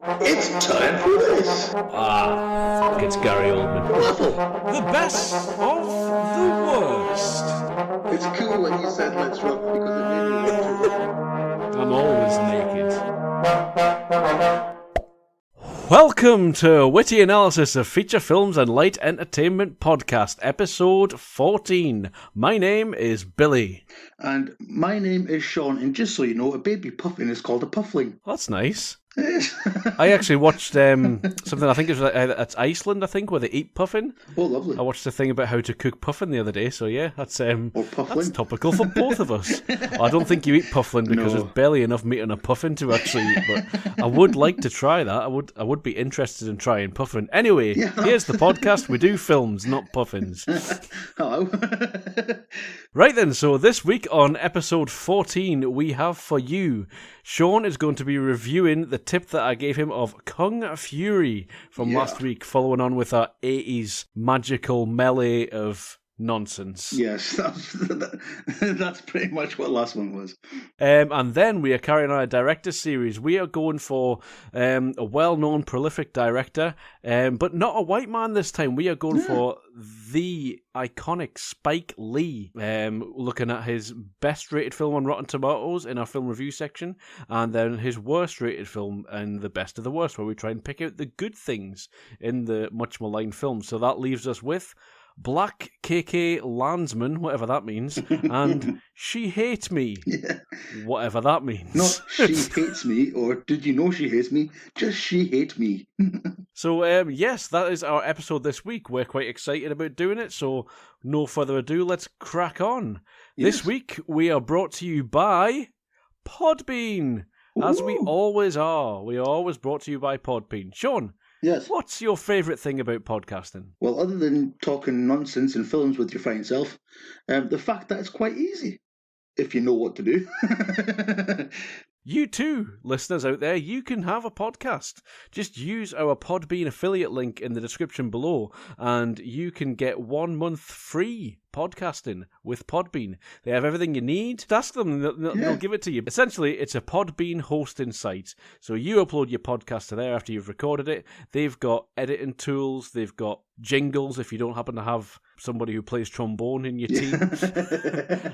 It's time for this. Fuck, it's Gary Oldman. The best of the worst. It's cool when you said let's rock because it made me want to rock. I'm always naked. Welcome to Witty Analysis of Feature Films and Light Entertainment Podcast, episode 14. My name is Billy. And my name is Sean, and just so you know, a baby puffin is called a puffling. That's nice. I actually watched something, I think it's Iceland, I think, where they eat puffin. Oh, lovely. I watched a thing about how to cook puffin the other day, so yeah, that's topical for both of us. Well, I don't think you eat puffin because there's barely enough meat on a puffin to actually eat, but I would like to try that. I would be interested in trying puffin. Anyway, Here's the podcast. We do films, not puffins. Hello. Right then, so this week on episode 14, we have for you, Sean is going to be reviewing the tip that I gave him of Kung Fury from last week, following on with our 80s magical melee of nonsense. Yes, that's pretty much what last one was. And then we are carrying on a director series. We are going for a well-known prolific director, but not a white man this time. We are going for the iconic Spike Lee, looking at his best-rated film on Rotten Tomatoes in our film review section, and then his worst-rated film in the best of the worst, where we try and pick out the good things in the much-maligned film. So that leaves us with BlacKKKlansman, whatever that means, and She Hates Me, whatever that means. Not She Hates Me, or Did You Know She Hates Me? Just She Hates Me. So, yes, that is our episode this week. We're quite excited about doing it, so no further ado, let's crack on. Yes. This week, we are brought to you by Podbean, as we always are. We are always brought to you by Podbean. Sean, yes. What's your favourite thing about podcasting? Well, other than talking nonsense and films with your fine self, the fact that it's quite easy, if you know what to do. You too, listeners out there, you can have a podcast. Just use our Podbean affiliate link in the description below, and you can get 1 month free podcasting with Podbean. They have everything you need. Just ask them, they'll give it to you. Essentially, it's a Podbean hosting site. So you upload your podcast to there after you've recorded it. They've got editing tools. They've got jingles if you don't happen to have somebody who plays trombone in your team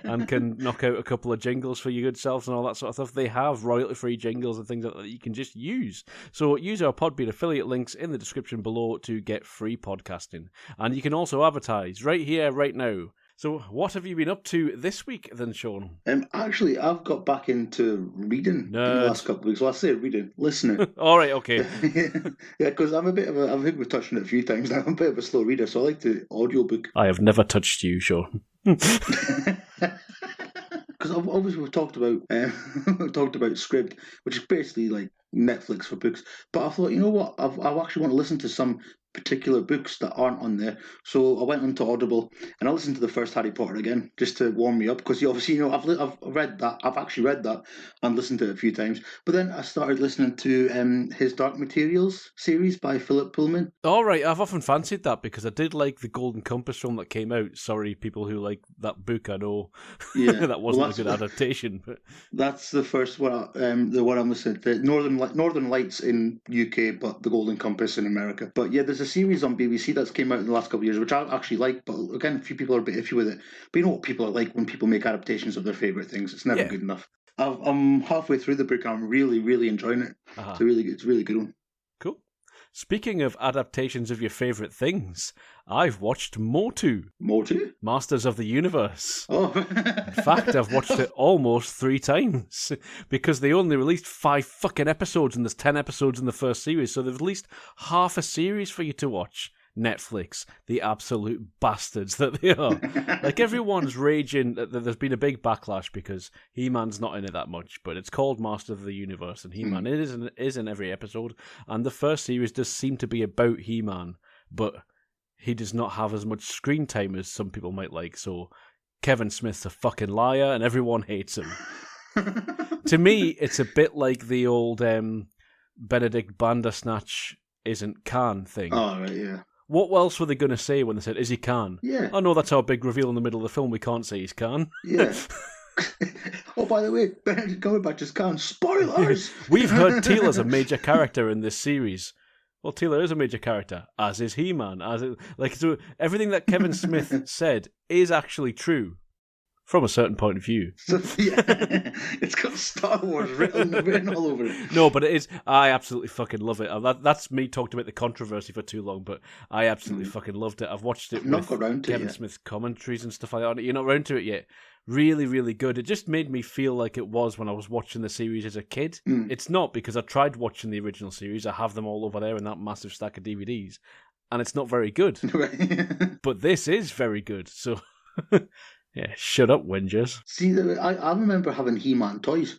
and can knock out a couple of jingles for your good selves and all that sort of stuff. They have royalty-free jingles and things like that you can just use. So use our Podbean affiliate links in the description below to get free podcasting. And you can also advertise right here, right now. So what have you been up to this week then, Sean? Actually, I've got back into reading in the last couple of weeks. Well, I say reading, listening. All right, okay. Yeah, because I'm a bit of I think we've touched on it a few times now. I'm a bit of a slow reader, so I like the audiobook. I have never touched you, Sean. Because obviously we've talked about Scribd, which is basically like Netflix for books. But I thought, you know what, I actually want to listen to some particular books that aren't on there. So I went onto Audible and I listened to the first Harry Potter again, just to warm me up, because obviously, I've read that, I've actually read that and listened to it a few times. But then I started listening to his Dark Materials series by Philip Pullman. All right, I've often fancied that because I did like the Golden Compass film that came out. Sorry, people who like that book, I know that wasn't a good adaptation. But that's the first one. The one I'm listening to, Northern Lights in UK, but the Golden Compass in America. But yeah, there's a series on BBC that's came out in the last couple of years, which I actually like, but again, a few people are a bit iffy with it. But you know what people are like when people make adaptations of their favourite things. It's never good enough. I'm halfway through the book and I'm really, really enjoying it. It's a really good one. Cool. Speaking of adaptations of your favourite things, I've watched Motu. Motu? Masters of the Universe. Oh. In fact, I've watched it almost 3 times because they only released 5 fucking episodes and there's 10 episodes in the first series, so they've released half a series for you to watch. Netflix, the absolute bastards that they are. Like, everyone's raging that there's been a big backlash because He-Man's not in it that much, but it's called Master of the Universe, and He-Man is in every episode, and the first series does seem to be about He-Man, but he does not have as much screen time as some people might like, so Kevin Smith's a fucking liar, and everyone hates him. To me, it's a bit like the old Benedict Bandersnatch isn't Khan thing. Oh, right, yeah. What else were they going to say when they said, is he Khan? Yeah. Oh, no, that's our big reveal in the middle of the film. We can't say he's Khan. Yeah. Oh, by the way, Benedict Cumberbatch is Khan. Spoilers! We've heard Teela's a major character in this series. Well, Teela is a major character, as is He-Man. So everything that Kevin Smith said is actually true. From a certain point of view. So, yeah, it's got Star Wars written all over it. No, but it is. I absolutely fucking love it. That's me talked about the controversy for too long, but I absolutely fucking loved it. I've watched it with Kevin Smith's commentaries and stuff like that. You're not around to it yet. Really, really good. It just made me feel like it was when I was watching the series as a kid. It's not, because I tried watching the original series. I have them all over there in that massive stack of DVDs, and it's not very good. But this is very good, so... Yeah, shut up, whingers. See, I remember having He-Man toys,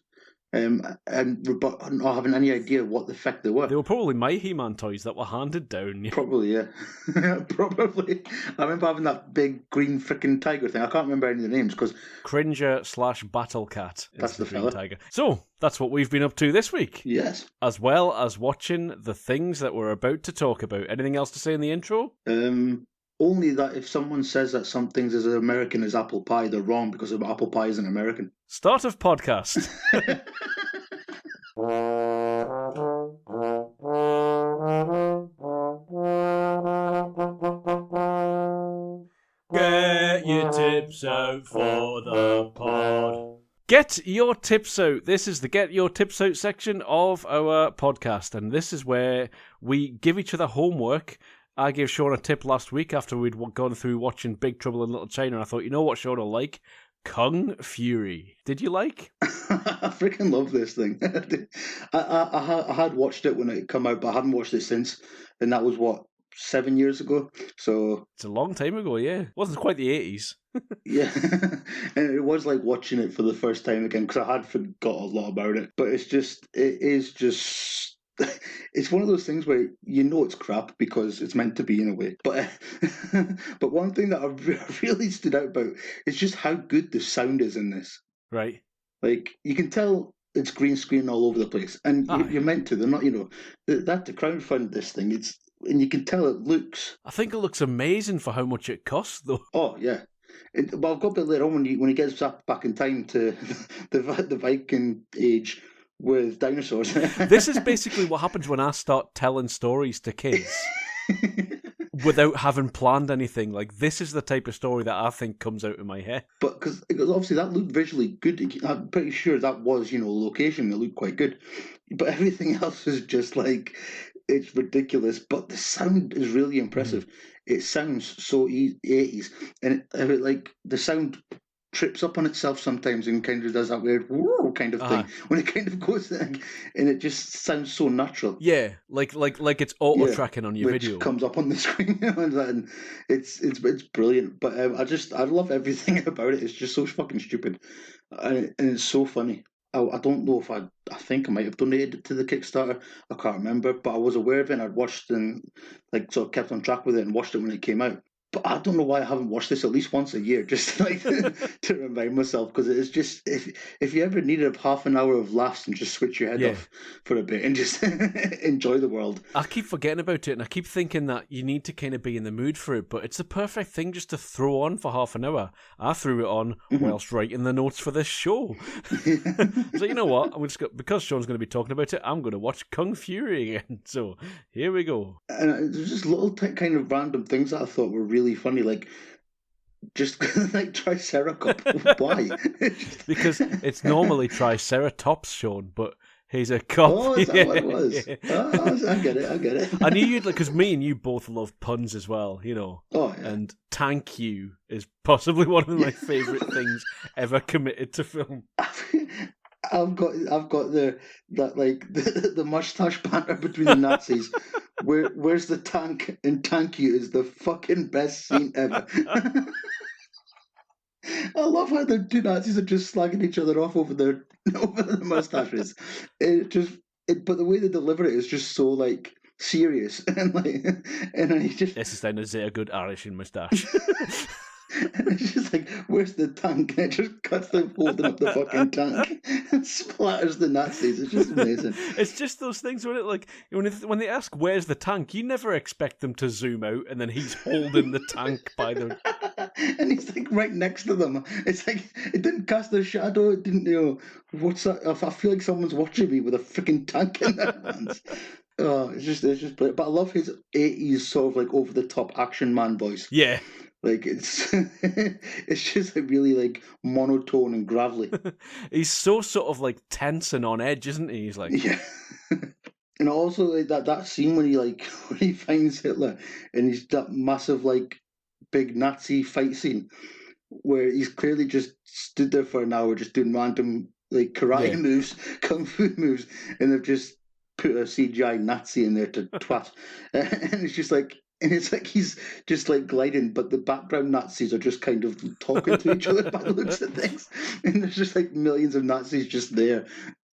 but not having any idea what the fuck they were. They were probably my He-Man toys that were handed down. Yeah. Probably, yeah. Probably. I remember having that big green freaking tiger thing. I can't remember any of the names because... Cringer/Battle Cat. That's the green fella. tiger. So, that's what we've been up to this week. Yes. As well as watching the things that we're about to talk about. Anything else to say in the intro? Only that if someone says that some things as American as apple pie, they're wrong because apple pie isn't American. Start of podcast. Get your tips out for the pod. Get your tips out. This is the Get Your Tips Out section of our podcast, and this is where we give each other homework. I gave Sean a tip last week after we'd gone through watching Big Trouble in Little China, and I thought, you know what Sean will like? Kung Fury. Did you like? I freaking love this thing. I had watched it when it came out, but I haven't watched it since, and that was, 7 years ago? So it's a long time ago, yeah. It wasn't quite the 80s. Yeah, and it was like watching it for the first time again, because I had forgot a lot about it, but it is just... It's one of those things where you know it's crap because it's meant to be in a way. But but one thing that I really stood out about is just how good the sound is in this. Right. Like, you can tell it's green screen all over the place. And you're meant to. They're not, the crowdfund this thing. And you can tell it looks... I think it looks amazing for how much it costs, though. Oh, yeah. But I've got a bit later on when he gets back in time to the Viking age... with dinosaurs. This is basically what happens when I start telling stories to kids without having planned anything. Like, this is the type of story that I think comes out in my head. But because obviously that looked visually good. I'm pretty sure that was, location. It looked quite good. But everything else is just like, it's ridiculous. But the sound is really impressive. It sounds so 80s. And the sound trips up on itself sometimes and kind of does that weird whoa kind of thing when it kind of goes and it just sounds so natural. Yeah, like it's auto tracking on your which video. Comes up on the screen and it's brilliant. But I love everything about it. It's just so fucking stupid, and it's so funny. I don't know if I think I might have donated to the Kickstarter. I can't remember, but I was aware of it and I'd watched and sort of kept on track with it and watched it when it came out. But I don't know why I haven't watched this at least once a year, just to remind myself, because it's just, if you ever needed half an hour of laughs and just switch your head off for a bit and just enjoy the world. I keep forgetting about it, and I keep thinking that you need to kind of be in the mood for it, but it's the perfect thing just to throw on for half an hour. I threw it on whilst writing the notes for this show. So you know what? Because Sean's going to be talking about it, I'm going to watch Kung Fury again. So here we go. And there's just little kind of random things that I thought were really funny, like just like Triceratops. Why? Because it's normally Triceratops, Sean, but he's a cop. Oh, is that what it was? Oh, I get it. I knew you'd because me and you both love puns as well, Oh, yeah. And thank you is possibly one of my favourite things ever committed to film. I've got the mustache banter between the Nazis. Where's the tank? And "Thank you" is the fucking best scene ever. I love how the two Nazis are just slagging each other off over the mustaches. But the way they deliver it is just so serious and then he just. This is then a good Irish moustache. And it's just where's the tank? And it just cuts them holding up the fucking tank and splatters the Nazis. It's just amazing. It's just those things when they ask where's the tank, you never expect them to zoom out and then he's holding the tank by the. And he's like right next to them. It's like it didn't cast a shadow. It didn't, what's that? I feel like someone's watching me with a freaking tank in their hands. Oh, it's just brilliant. But I love his 80s sort of like over the top action man voice. Yeah. Like it's it's just like really like monotone and gravelly. He's so sort of like tense and on edge, isn't he? He's like, Yeah. And also like that scene when he like when he finds Hitler and he's that massive like big Nazi fight scene where he's clearly just stood there for an hour just doing random like karate moves, kung fu moves, and they've just put a CGI Nazi in there to twat. And it's like he's just like gliding, but the background Nazis are just kind of talking to each other by the looks of things. And there's just like millions of Nazis just there.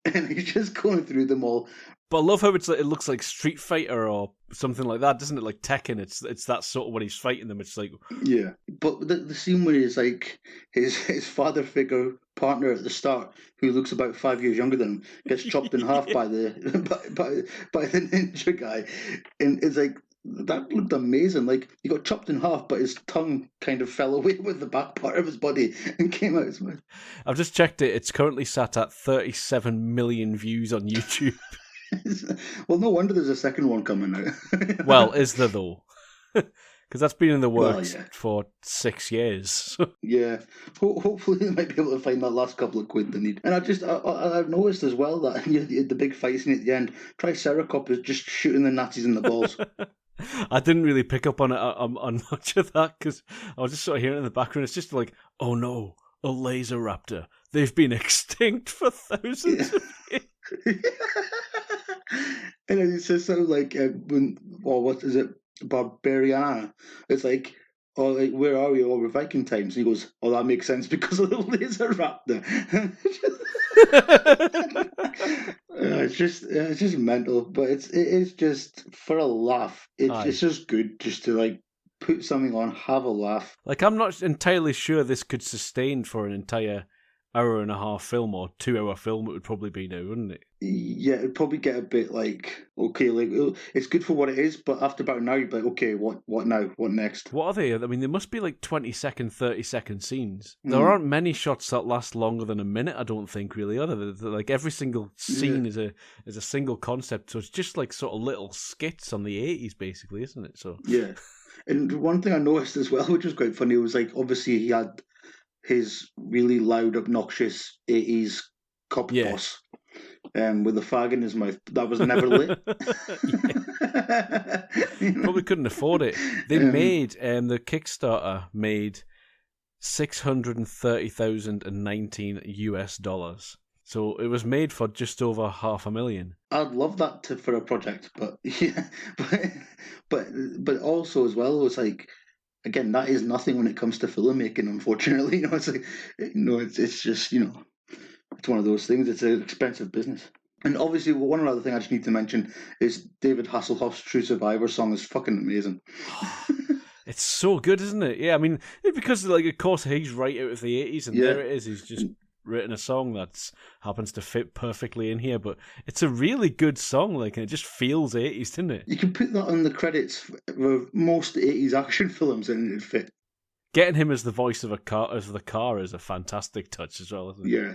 And he's just going through them all. But I love how it looks like Street Fighter or something like that, doesn't it? Like Tekken, it's that sort of when he's fighting them. It's like yeah, but the scene where he's like his father figure partner at the start, who looks about 5 years younger than him, gets chopped in half by the by the ninja guy, and it's like that looked amazing. Like he got chopped in half, but his tongue kind of fell away with the back part of his body and came out his mouth. I've just checked it. It's currently sat at 37 million views on YouTube. Well, no wonder there's a second one coming out. Well, is there though? Because that's been in the works for 6 years. Yeah, hopefully they might be able to find that last couple of quid they need. And I've noticed as well that the big fight scene at the end, Triceratops is just shooting the Nazis in the balls. I didn't really pick up on it on much of that because I was just sort of hearing it in the background. It's just like, oh no, a laser raptor. They've been extinct for thousands of years. And it says something like, what is it, Barbariana? It's like, oh, like, where are we? Oh, we're Viking times. And he goes, oh, that makes sense because of the laser raptor. It's just mental, but it is just for a laugh. It's just good just to like put something on, have a laugh. Like I'm not entirely sure this could sustain for an entire hour and a half film or 2 hour film. It would probably be now, wouldn't it? Yeah, it'd probably get a bit like, okay, like it's good for what it is, but after about an hour, you'd be like, okay, what now? What next? What are they? I mean, they must be like 20-second, 30-second scenes. There aren't many shots that last longer than a minute, I don't think, really, are there? Like every single scene is a single concept, so it's just like sort of little skits on the 80s, basically, isn't it? So yeah. And one thing I noticed as well, which was quite funny, was like obviously he had his really loud, obnoxious 80s cop boss with a fag in his mouth. That was never lit. Probably couldn't afford it. They made, the Kickstarter made $630,019 US. So it was made for just over $500,000. I'd love that for a project, but yeah, but also as well, it was like, again, that is nothing when it comes to filmmaking, unfortunately. It's like, it's just, it's one of those things. It's an expensive business. And obviously, one other thing I just need to mention is David Hasselhoff's True Survivor song is fucking amazing. It's so good, isn't it? Yeah, I mean, because, like, of course, he's right out of the 80s, and there it is. He's just written a song that happens to fit perfectly in here, but it's a really good song, like, and it just feels 80s, doesn't it? You can put that on the credits for most 80s action films and it'd fit. Getting him as the voice of the car is a fantastic touch as well, isn't it? Yeah.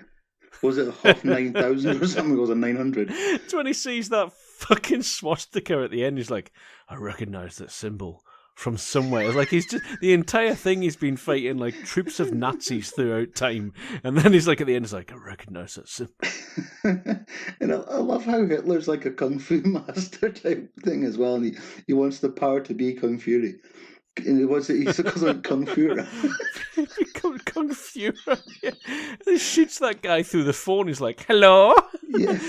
Was it half 9,000 or something? Or was it 900? It's when he sees that fucking swastika at the end, he's like, I recognise that symbol from somewhere. It's like he's just the entire thing he's been fighting like troops of Nazis throughout time, and then he's like at the end, he's like, I recognise that symbol. And I love how Hitler's like a kung fu master type thing as well, and he wants the power to be Kung Fury. And he calls it Kung Fury. Become Kung Fury. Yeah. He shoots that guy through the phone. He's like, hello. Yeah.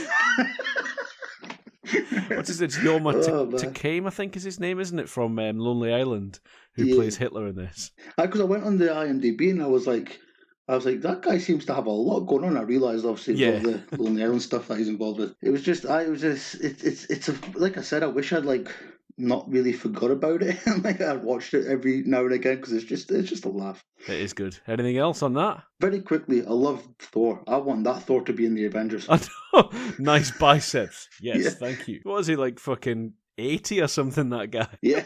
What's his name? It's Yoma Takame, I think is his name, isn't it? From Lonely Island, who plays Hitler in this. Because I went on the IMDb and I was like, that guy seems to have a lot going on. I realised, obviously, all the Lonely Island stuff that he's involved with. It's like I said, I wish I'd like not really forgot about it. Like I watched it every now and again because it's just a laugh. It is good. Anything else on that? Very quickly, I love Thor. I want that Thor to be in the Avengers. I know. Nice biceps. Yes, thank you. What is he, like fucking 80 or something, that guy? Yeah.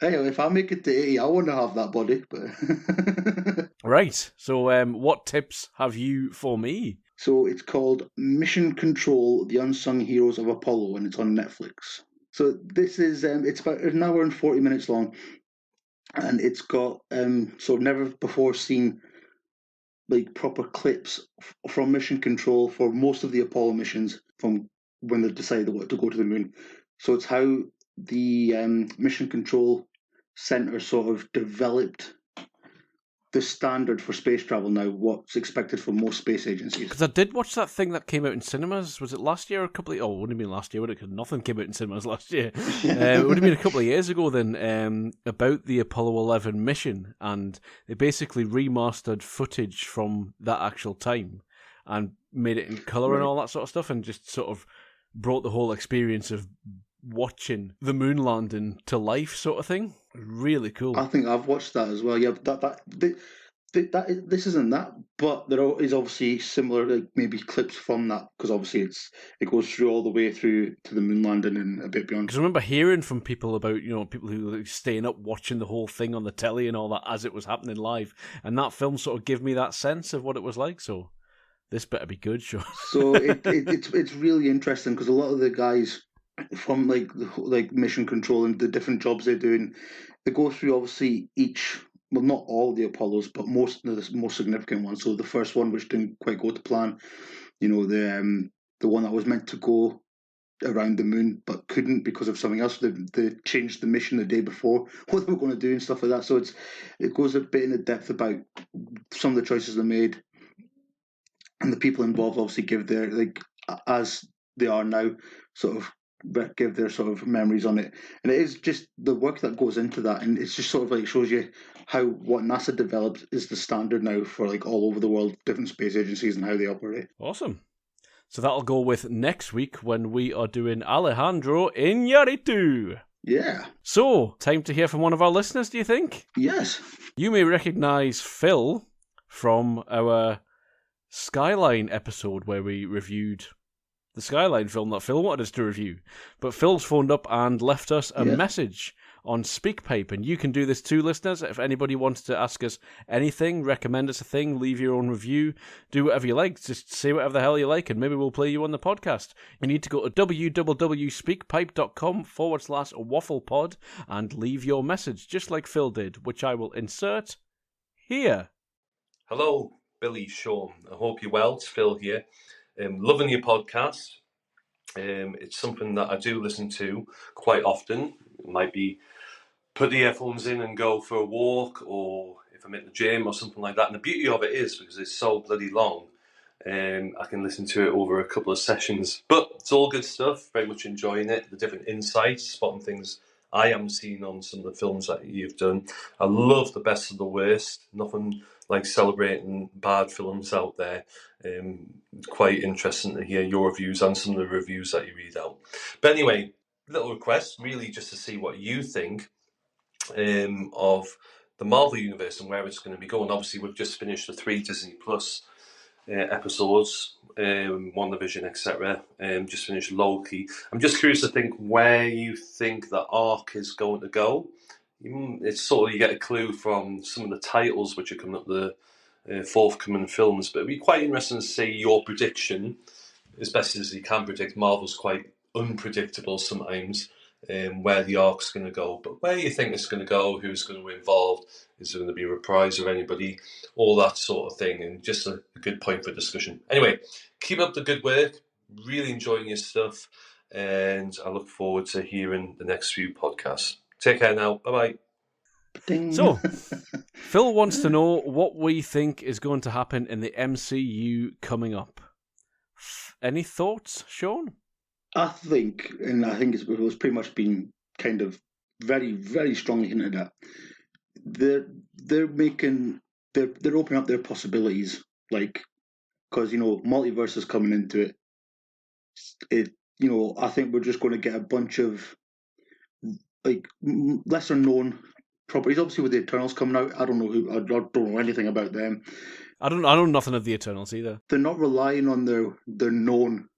Anyway, if I make it to 80, I want to have that body. But Right. So, what tips have you for me? So it's called Mission Control: The Unsung Heroes of Apollo, and it's on Netflix. So this is it's about an hour and 40 minutes long, and it's got sort of never before seen like proper clips from Mission Control for most of the Apollo missions from when they decided to go to the moon. So it's how the Mission Control Center sort of developed the standard for space travel now, what's expected from most space agencies. Because I did watch that thing that came out in cinemas. Was it last year or a couple of... Oh, it wouldn't have been last year, would it? Because nothing came out in cinemas last year. It would have been a couple of years ago then, about the Apollo 11 mission. And they basically remastered footage from that actual time and made it in colour and all that sort of stuff, and just sort of brought the whole experience of watching the moon landing to life, sort of thing. Really cool. I think I've watched that as well. Yeah, this isn't that, but there is obviously similar, like maybe clips from that, because obviously it goes through all the way through to the moon landing and a bit beyond. Because I remember hearing from people about, people who were staying up watching the whole thing on the telly and all that as it was happening live, and that film sort of gave me that sense of what it was like. So this better be good, sure. So it's really interesting because a lot of the guys from like Mission Control and the different jobs they do, and they go through obviously each. Well, not all the Apollos, but most of the most significant ones. So the first one, which didn't quite go to plan, the one that was meant to go around the moon but couldn't because of something else. They changed the mission the day before, what they were going to do and stuff like that. So it goes a bit into depth about some of the choices they made, and the people involved obviously give their, like, as they are now, sort of give their sort of memories on it. And it is just the work that goes into that, and it's just sort of like shows you how what NASA developed is the standard now for like all over the world, different space agencies and how they operate. Awesome. So that'll go with next week when we are doing Alejandro Iñárritu. Yeah. So, time to hear from one of our listeners, do you think? Yes. You may recognise Phil from our Skyline episode where we reviewed the Skyline film that Phil wanted us to review. But Phil's phoned up and left us a message on SpeakPipe, and you can do this too, listeners. If anybody wants to ask us anything, recommend us a thing, leave your own review, do whatever you like, just say whatever the hell you like, and maybe we'll play you on the podcast. You need to go to www.speakpipe.com/wafflepod and leave your message, just like Phil did, which I will insert here. Hello, Billy, Sean. I hope you're well. It's Phil here. Loving your podcast. It's something that I do listen to quite often. It might be put the earphones in and go for a walk, or if I'm at the gym or something like that. And the beauty of it is, because it's so bloody long, I can listen to it over a couple of sessions. But it's all good stuff. Very much enjoying it. The different insights, spotting things I haven't seen on some of the films that you've done. I love the best of the worst. Nothing like celebrating bad films out there. Quite interesting to hear your views and some of the reviews that you read out. But anyway, little request, really just to see what you think of the Marvel Universe and where it's going to be going. Obviously, we've just finished the 3 Disney Plus episodes, WandaVision, etc. Just finished Loki. I'm just curious to think where you think the arc is going to go. It's sort of, you get a clue from some of the titles which are coming up, the forthcoming films, but it'd be quite interesting to see your prediction, as best as you can predict. Marvel's quite unpredictable sometimes, where the arc's going to go, but where you think it's going to go, who's going to be involved, is there going to be a reprise of anybody, all that sort of thing, and just a good point for discussion. Anyway, keep up the good work, really enjoying your stuff, and I look forward to hearing the next few podcasts. Take care now, bye-bye. Ding. So, Phil wants to know what we think is going to happen in the MCU coming up. Any thoughts, Sean? I think it was pretty much been kind of very, very strongly hinted at. They're opening up their possibilities, like, because multiverse is coming into it. I think we're just going to get a bunch of like lesser known properties. Obviously, with the Eternals coming out, I don't know anything about them. I know nothing of the Eternals either. They're not relying on their known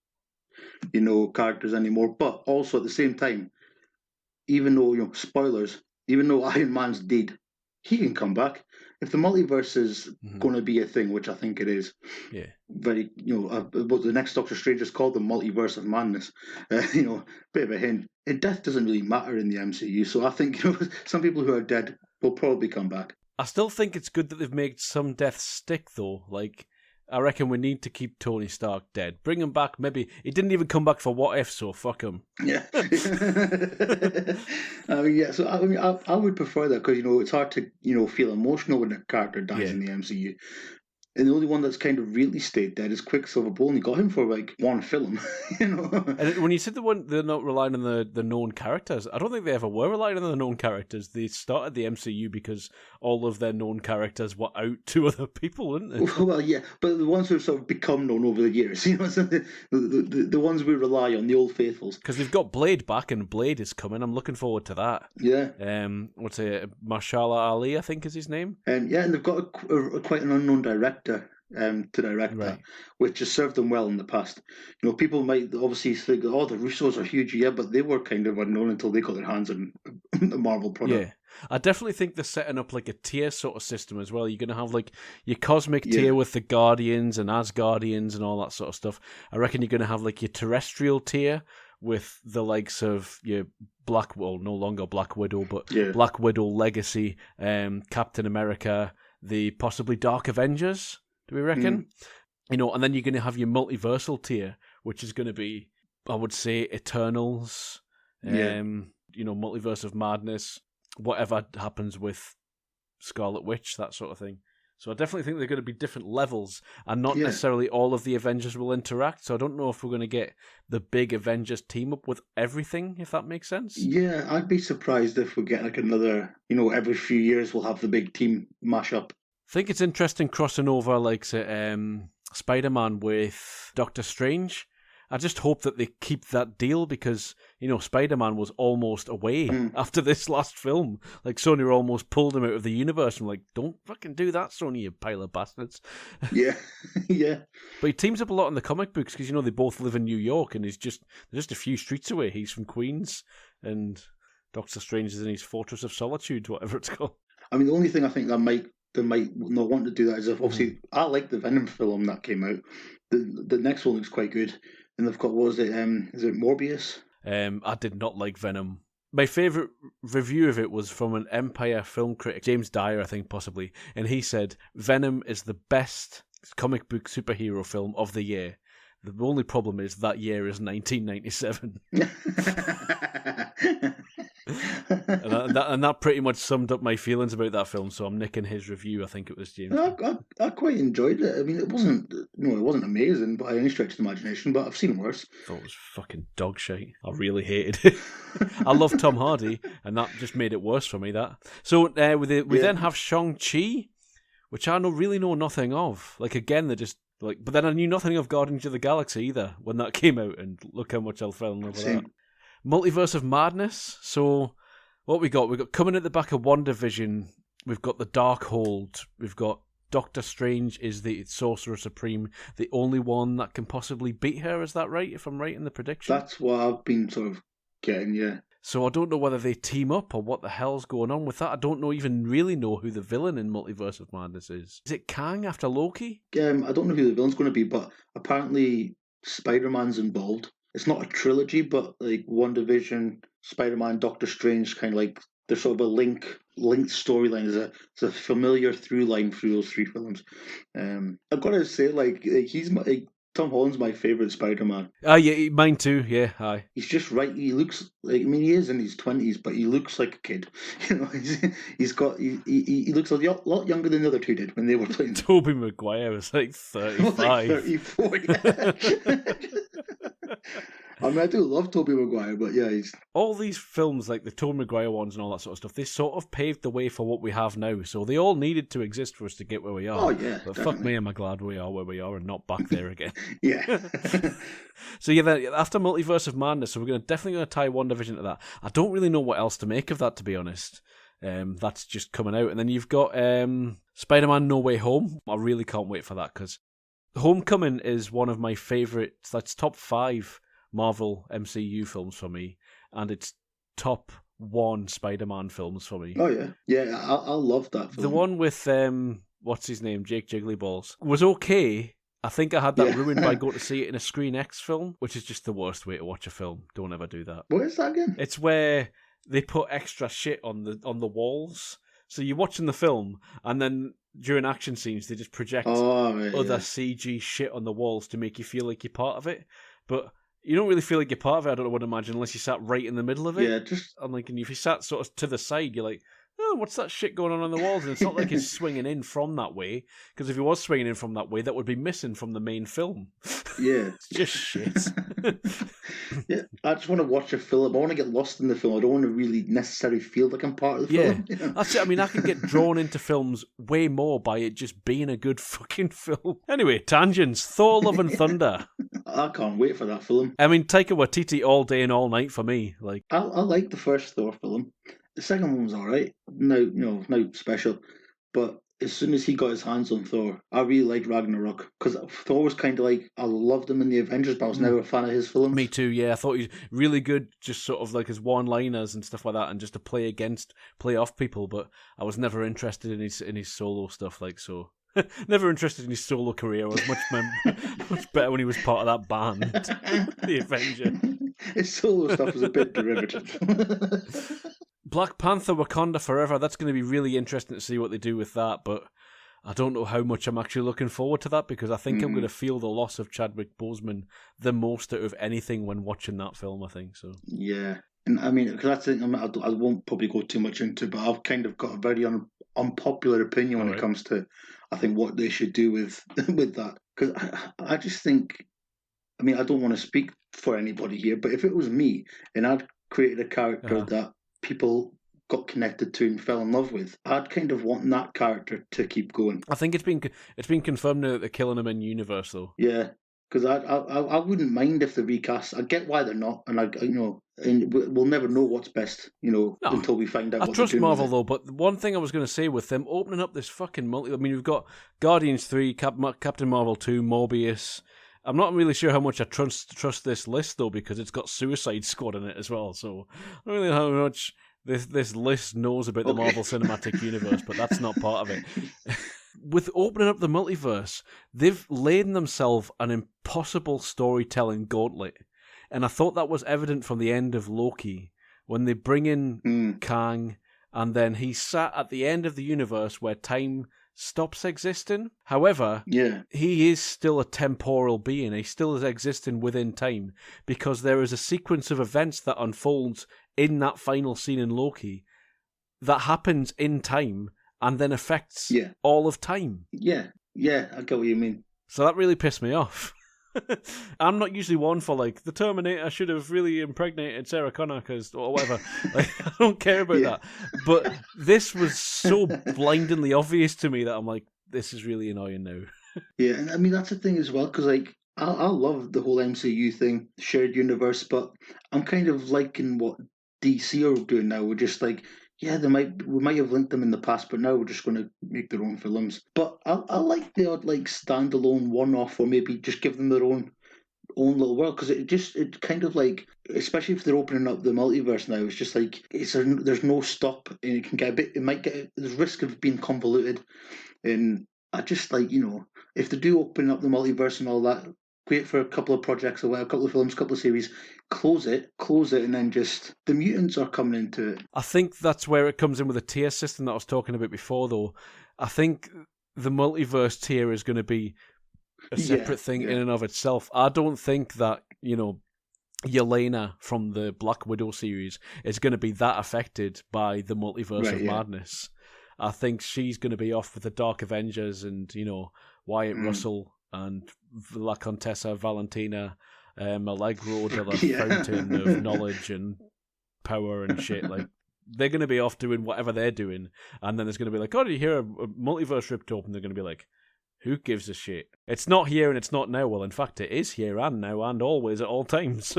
characters anymore, but also at the same time, even though spoilers, even though Iron Man's dead, he can come back. If the multiverse is going to be a thing, which I think it is, Yeah. very, what the next Doctor Strange is called the multiverse of madness. Bit of a hint. And death doesn't really matter in the MCU, so I think some people who are dead will probably come back. I still think it's good that they've made some deaths stick, though. Like, I reckon we need to keep Tony Stark dead. Bring him back, maybe. He didn't even come back for What If, so fuck him. Yeah. So I would prefer that because, it's hard to, feel emotional when a character dies in the MCU. And the only one that's kind of really stayed dead is Quicksilver, but only got him for like one film, And when you said they're not relying on the known characters, I don't think they ever were relying on the known characters. They started the MCU because all of their known characters were out to other people, weren't they? Well, yeah, but the ones who have sort of become known over the years, so the ones we rely on, the old faithfuls. Because they've got Blade back, and Blade is coming. I'm looking forward to that. Yeah. What's it? Mahershala Ali, I think is his name. And they've got quite an unknown director to direct that, which has served them well in the past. People might obviously think, the Russos are huge, but they were kind of unknown until they got their hands on the Marvel product. Yeah. I definitely think they're setting up like a tier sort of system as well. You're going to have like your cosmic tier with the Guardians and Asgardians and all that sort of stuff. I reckon you're going to have like your terrestrial tier with the likes of your no longer Black Widow, but Black Widow Legacy, Captain America, the possibly Dark Avengers, do we reckon? And then you're going to have your multiversal tier, which is going to be, I would say, Eternals, Multiverse of Madness, whatever happens with Scarlet Witch, that sort of thing. So I definitely think they're going to be different levels, and not necessarily all of the Avengers will interact. So I don't know if we're going to get the big Avengers team up with everything, if that makes sense. Yeah, I'd be surprised if we get like another, every few years we'll have the big team mash up. I think it's interesting crossing over, like, Spider-Man with Doctor Strange. I just hope that they keep that deal because, Spider-Man was almost away after this last film. Like, Sony almost pulled him out of the universe. I'm like, don't fucking do that, Sony, you pile of bastards. Yeah, yeah. But he teams up a lot in the comic books because, they both live in New York and they're just a few streets away. He's from Queens and Doctor Strange is in his Fortress of Solitude, whatever it's called. I mean, the only thing I think they might not want to do that is if, obviously, I like the Venom film that came out. The next one looks quite good. And they've got, is it Morbius? I did not like Venom. My favourite review of it was from an Empire film critic, James Dyer, I think, possibly. And he said, Venom is the best comic book superhero film of the year. The only problem is that year is 1997. and that pretty much summed up my feelings about that film. So I'm nicking his review. I think it was James. I quite enjoyed it. I mean, it wasn't amazing by any stretch of the imagination, but I've seen worse. I thought it was fucking dog shit. I really hated it. I love Tom Hardy, and that just made it worse for me. That so we then have Shang-Chi, which I really know nothing of. Like again, they're just. But then I knew nothing of Guardians of the Galaxy either when that came out, and look how much I fell in love with that. Multiverse of Madness. So, what we got? We got coming at the back of WandaVision. We've got the Darkhold. We've got Doctor Strange is the Sorcerer Supreme, the only one that can possibly beat her. Is that right? If I'm right in the prediction, that's what I've been sort of getting. Yeah. So I don't know whether they team up or what the hell's going on with that. I don't even really know who the villain in Multiverse of Madness is. Is it Kang after Loki? I don't know who the villain's going to be, but apparently Spider-Man's involved. It's not a trilogy, but like WandaVision, Spider-Man, Doctor Strange, kind of like there's sort of a linked storyline. It's a familiar through line through those three films. I've got to say, he's Tom Holland's my favourite Spider-Man. Yeah, mine too. Yeah, hi. He's just right. He looks he is in his 20s, but he looks like a kid. He looks a lot younger than the other two did when they were playing. Tobey Maguire was like 35. Like 34, yeah. I mean, I do love Tobey Maguire, but yeah, he's... All these films, like the Tobey Maguire ones and all that sort of stuff, they sort of paved the way for what we have now. So they all needed to exist for us to get where we are. Oh, yeah, but definitely. Fuck me, am I glad we are where we are and not back there again. Yeah. So yeah, after Multiverse of Madness, so we're definitely going to tie WandaVision to that. I don't really know what else to make of that, to be honest. That's just coming out. And then you've got Spider-Man No Way Home. I really can't wait for that, because Homecoming is one of my favourites. That's top 5 Marvel MCU films for me, and it's top one Spider-Man films for me. Oh yeah. I love that film. The one with what's his name, Jake Jigglyballs, was okay. I think I had that Yeah. ruined by going to see it in a Screen X film, which is just the worst way to watch a film. Don't ever do that. What is that again? It's where they put extra shit on the walls. So you're watching the film, and then during action scenes, they just project other CG shit on the walls to make you feel like you're part of it. But you don't really feel like you're part of it, I would imagine, unless you sat right in the middle of it. Yeah, And like, and if you sat sort of to the side, you're like, oh, what's that shit going on the walls? And it's not like it's swinging in from that way, because if it was swinging in from that way, that would be missing from the main film. Yeah. It's just shit. Yeah, I just want to watch a film. I want to get lost in the film. I don't want to really necessarily feel like I'm part of the film. Yeah, that's it. I mean, I can get drawn into films way more by it just being a good fucking film. Anyway, tangents. Thor: Love and Thunder. I can't wait for that film. I mean, Taika Waititi all day and all night for me. Like, I like the first Thor film. The second one was alright. No special. But as soon as he got his hands on Thor, I really liked Ragnarok. Because Thor was kind of like, I loved him in the Avengers, but I was never a fan of his films. Me too, yeah. I thought he was really good, just sort of like his one-liners and stuff like that, and just to play off people, but I was never interested in his solo stuff, like, so. Never interested in his solo career. I was much better when he was part of that band, the Avenger. His solo stuff was a bit derivative. Black Panther Wakanda Forever, that's going to be really interesting to see what they do with that, but I don't know how much I'm actually looking forward to that, because I think I'm going to feel the loss of Chadwick Boseman the most out of anything when watching that film, I think. So. Yeah. And I mean, because that's the thing, I won't probably go too much into, but I've kind of got a very unpopular opinion when it comes to, I think, what they should do with that. Because I just think, I mean, I don't want to speak for anybody here, but if it was me and I'd created a character that people got connected to and fell in love with, I'd kind of want that character to keep going. I think it's been confirmed now that they're killing him in universe, though. Yeah, because I wouldn't mind if they recast. I get why they're not, and and we'll never know what's best, until we find out. I what trust they're doing Marvel with it. though, but one thing I was going to say with them opening up this fucking multi. I mean, we've got Guardians 3, Captain Marvel 2, Morbius. I'm not really sure how much I trust this list though, because it's got Suicide Squad in it as well. So I don't really know how much this list knows about the Marvel Cinematic Universe, but that's not part of it. With opening up the multiverse, they've laid themselves an impossible storytelling gauntlet. And I thought that was evident from the end of Loki, when they bring in Kang, and then he's sat at the end of the universe where time stops existing. However, he is still a temporal being. He still is existing within time, because there is a sequence of events that unfolds in that final scene in Loki that happens in time and then affects all of time. Yeah, I get what you mean. So that really pissed me off. I'm not usually one for, like, the Terminator should have really impregnated Sarah Connor or whatever. Like, I don't care about that. But this was so blindingly obvious to me that I'm like, this is really annoying now. Yeah, and I mean, that's the thing as well, because, like, I love the whole MCU thing, shared universe, but I'm kind of liking what DC are doing now. We're just like, yeah, we might have linked them in the past, but now we're just going to make their own films. But I like the odd, like, standalone one-off, or maybe just give them their own little world, because it kind of, like, especially if they're opening up the multiverse now, it's just like there's no stop, and it can get there's risk of being convoluted, and I just like, if they do open up the multiverse and all that, great for a couple of projects or whatever, a couple of films, a couple of series, close it, and then just the mutants are coming into it. I think that's where it comes in with the tier system that I was talking about before, though. I think the multiverse tier is going to be a separate thing in and of itself. I don't think that, Yelena from the Black Widow series is going to be that affected by the multiverse of madness. I think she's going to be off with the Dark Avengers and, Wyatt Russell and La Contessa Valentina, Allegro de la Fountain of Knowledge and Power and shit. Like, they're going to be off doing whatever they're doing, and then there's going to be like, oh, did you hear a multiverse ripped open? They're going to be like, who gives a shit? It's not here and it's not now. Well, in fact, it is here and now and always at all times.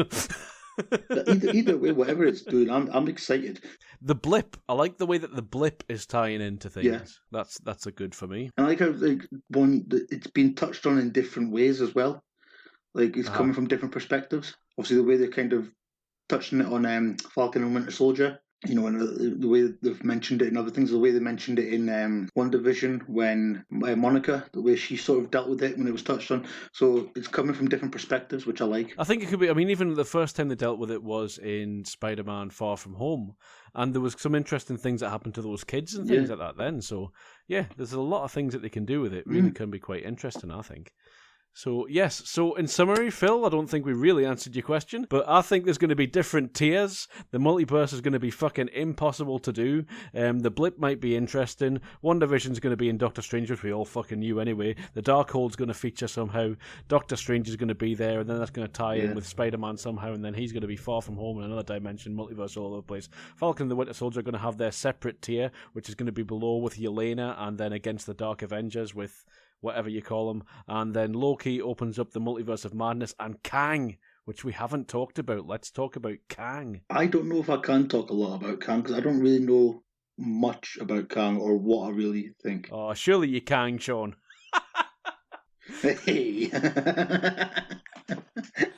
either way, whatever it's doing, I'm excited. The blip, I like the way that the blip is tying into things. Yeah. That's a good for me. And I like how it's been touched on in different ways as well. Like, it's coming from different perspectives. Obviously, the way they're kind of touching it on Falcon and Winter Soldier, And the way they've mentioned it in other things, the way they mentioned it in One Division when Monica, the way she sort of dealt with it when it was touched on. So it's coming from different perspectives, which I like. I think it could be. I mean, even the first time they dealt with it was in Spider-Man: Far From Home, and there was some interesting things that happened to those kids and things like that. Then, so yeah, there's a lot of things that they can do with it. Really, can be quite interesting, I think. So, yes. So, in summary, Phil, I don't think we really answered your question, but I think there's going to be different tiers. The multiverse is going to be fucking impossible to do. The blip might be interesting. One Division's going to be in Doctor Strange, which we all fucking knew anyway. The Darkhold's going to feature somehow. Doctor Strange is going to be there, and then that's going to tie in with Spider-Man somehow, and then he's going to be Far From Home in another dimension, multiverse all over the place. Falcon and the Winter Soldier are going to have their separate tier, which is going to be below with Yelena, and then against the Dark Avengers with whatever you call them, and then Loki opens up the multiverse of madness, and Kang, which we haven't talked about. Let's talk about Kang. I don't know if I can talk a lot about Kang, because I don't really know much about Kang or what I really think. Oh, surely you can, Sean. Hey!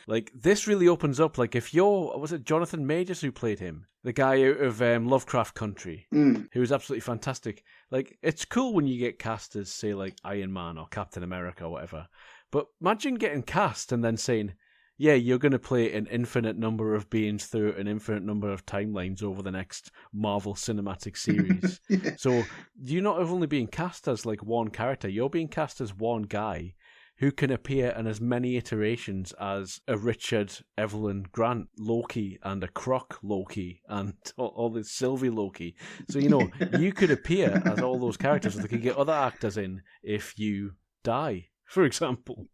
Like, this really opens up, like, if you're, was it Jonathan Majors who played him? The guy out of Lovecraft Country, who was absolutely fantastic. Like, it's cool when you get cast as, say, like, Iron Man or Captain America or whatever. But imagine getting cast and then saying, yeah, you're going to play an infinite number of beings through an infinite number of timelines over the next Marvel Cinematic Series. So, you're not only being cast as, like, one character, you're being cast as one guy who can appear in as many iterations as a Richard Evelyn Grant Loki and a Croc Loki and all the Sylvie Loki. So, you could appear as all those characters, and they could get other actors in if you die, for example.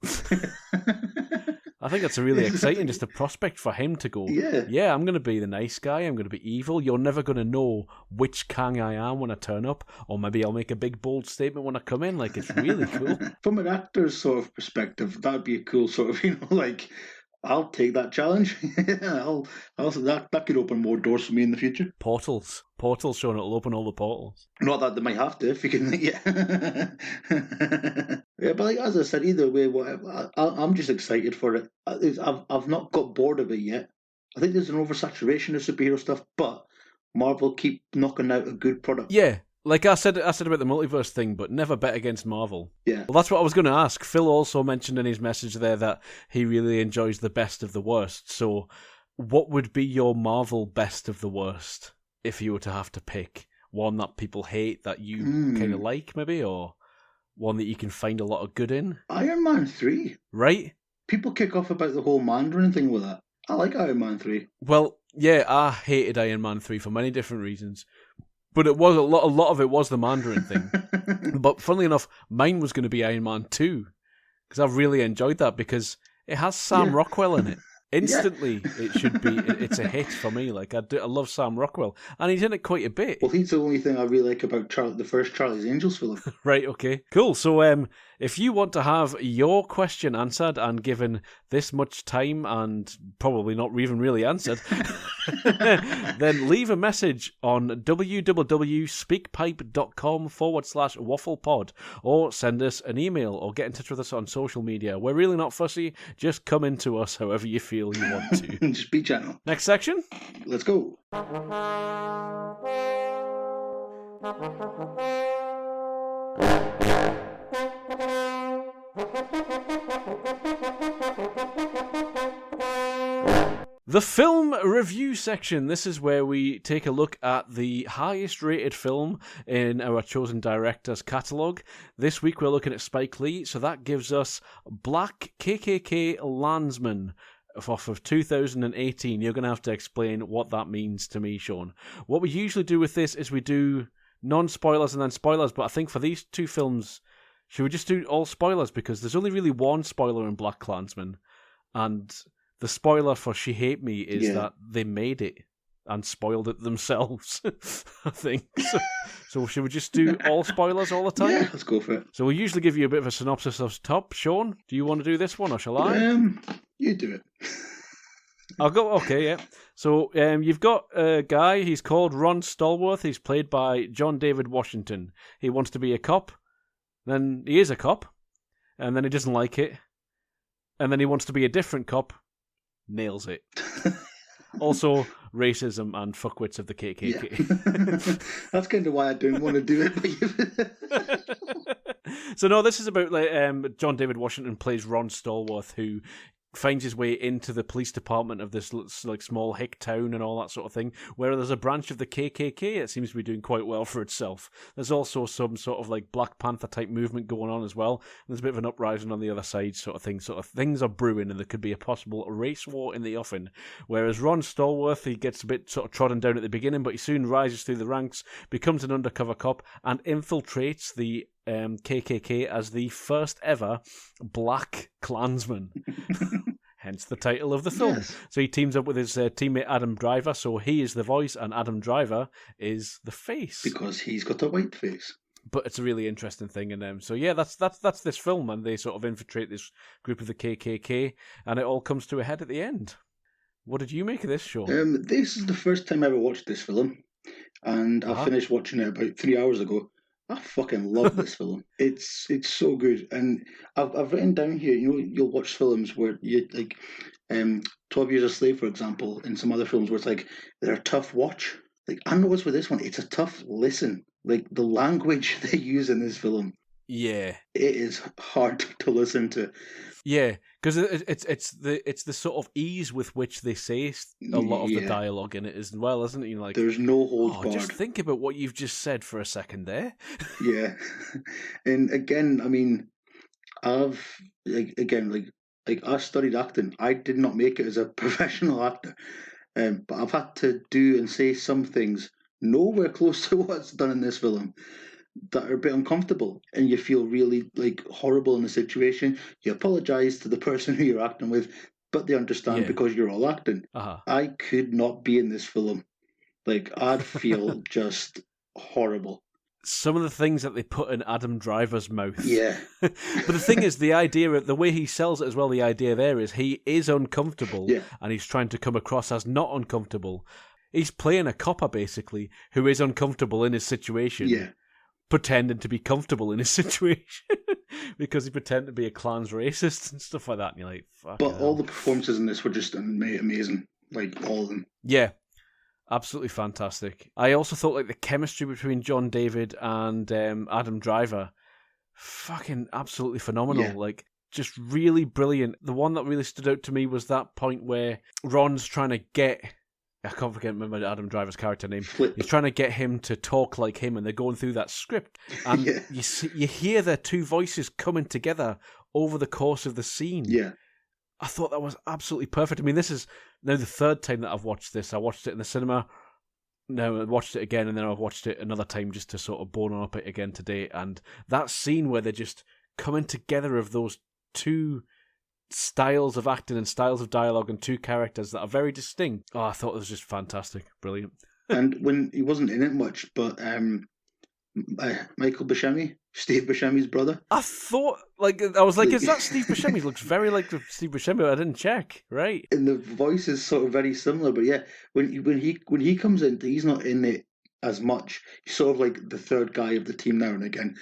I think that's a really exciting, just a prospect for him to go, yeah, I'm going to be the nice guy, I'm going to be evil, you're never going to know which Kang I am when I turn up, or maybe I'll make a big bold statement when I come in, like, it's really cool. From an actor's sort of perspective, that'd be a cool sort of, like, I'll take that challenge. That could open more doors for me in the future. Portals, Sean, it'll open all the portals. Not that they might have to, if you can, yeah, but like, as I said, either way, I'm just excited for it. I've not got bored of it yet. I think there's an oversaturation of superhero stuff, but Marvel keep knocking out a good product. Yeah. Like I said about the multiverse thing, but never bet against Marvel. Yeah. Well, that's what I was going to ask. Phil also mentioned in his message there that he really enjoys the best of the worst. So what would be your Marvel best of the worst if you were to have to pick? One that people hate that you kind of like, maybe? Or one that you can find a lot of good in? Iron Man 3. Right? People kick off about the whole Mandarin thing with that. I like Iron Man 3. Well, yeah, I hated Iron Man 3 for many different reasons. But it was a lot of it was the Mandarin thing. But funnily enough, mine was going to be Iron Man 2. Because I've really enjoyed that because it has Sam Rockwell in it. Instantly, it should be. It's a hit for me. Like I love Sam Rockwell, and he's in it quite a bit. Well, he's the only thing I really like about the first Charlie's Angels film. Right. Okay. Cool. So, if you want to have your question answered and given this much time and probably not even really answered, then leave a message on www.speakpipe.com/wafflepod or send us an email or get in touch with us on social media. We're really not fussy. Just come into us however you feel you want to. Just be gentle. Next section. Let's go. The film review section. This is where we take a look at the highest rated film in our chosen director's catalogue. This week we're looking at Spike Lee, so that gives us BlacKKKlansman off of 2018. You're going to have to explain what that means to me, Sean. What we usually do with this is we do non-spoilers and then spoilers, but I think for these two films, should we just do all spoilers? Because there's only really one spoiler in BlacKKlansman, and the spoiler for She Hate Me is that they made it and spoiled it themselves, I think. So should we just do all spoilers all the time? Yeah, let's go for it. So we usually give you a bit of a synopsis of top. Sean, do you want to do this one or shall I? You do it. I'll go. Okay, yeah. So you've got a guy, he's called Ron Stallworth. He's played by John David Washington. He wants to be a cop. Then he is a cop. And then he doesn't like it. And then he wants to be a different cop. Nails it. Also, racism and fuckwits of the KKK. Yeah. That's kind of why I don't want to do it. But So no, this is about like John David Washington plays Ron Stallworth, who finds his way into the police department of this like small hick town and all that sort of thing, where there's a branch of the KKK. It seems to be doing quite well for itself. There's also some sort of like Black Panther type movement going on as well. There's a bit of an uprising on the other side, sort of thing. Sort of things are brewing, and there could be a possible race war in the offing. Whereas Ron Stallworth, he gets a bit sort of trodden down at the beginning, but he soon rises through the ranks, becomes an undercover cop, and infiltrates the KKK as the first ever BlacKKlansman. Hence the title of the film. Yes. So he teams up with his teammate Adam Driver, so he is the voice and Adam Driver is the face. because he's got a white face. But it's a really interesting thing, and so yeah, that's this film, and they sort of infiltrate this group of the KKK, and it all comes to a head at the end. What did you make of this show? This is the first time I ever watched this film, and I finished watching it about 3 hours ago. I fucking love this film. It's so good, and I've written down here. You know, you'll watch films where you like, 12 Years a Slave, for example, and some other films where it's like they're a tough watch. Like I noticed with this one, it's a tough listen. Like the language they use in this film, Yeah, it is hard to listen to. yeah, because it's the sort of ease with which they say a lot of the dialogue in it as well, isn't it? You know, like There's no holds barred. just think about what you've just said for a second there. Yeah, and again, I mean, I've I studied acting. I did not make it as a professional actor, but I've had to do and say some things nowhere close to what's done in this film that are a bit uncomfortable, and you feel really like horrible in the situation. You apologize to the person who you're acting with, but they understand because you're all acting. I could not be in this film. Like I'd feel just horrible. Some of the things that they put in Adam Driver's mouth. Yeah. But the thing is, the idea, the way he sells it as well, the idea there is he is uncomfortable and he's trying to come across as not uncomfortable. He's playing a copper, basically, who is uncomfortable in his situation, pretending to be comfortable in his situation because he pretended to be a Klan's racist and stuff like that. And you're like, fuck. But all the performances in this were just amazing. Like, all of them. Yeah. Absolutely fantastic. I also thought like the chemistry between John David and Adam Driver, fucking absolutely phenomenal. Yeah. Like just really brilliant. The one that really stood out to me was that point where Ron's trying to get, I can't remember Adam Driver's character name. Flip. He's trying to get him to talk like him, and they're going through that script, and you hear their two voices coming together over the course of the scene. Yeah. I thought that was absolutely perfect. I mean, this is now the third time that I've watched this. I watched it in the cinema. Now I watched it again, and then I've watched it another time just to sort of bone up it again today. And that scene where they're just coming together of those two styles of acting and styles of dialogue and two characters that are very distinct. Oh, I thought it was just fantastic. Brilliant. And when he wasn't in it much, but Michael Buscemi, Steve Buscemi's brother. I thought, I was like, is that Steve Buscemi? He looks very like Steve Buscemi, but I didn't check, right? And the voice is sort of very similar, but yeah, when he comes in, he's not in it as much. He's sort of like the third guy of the team now and again.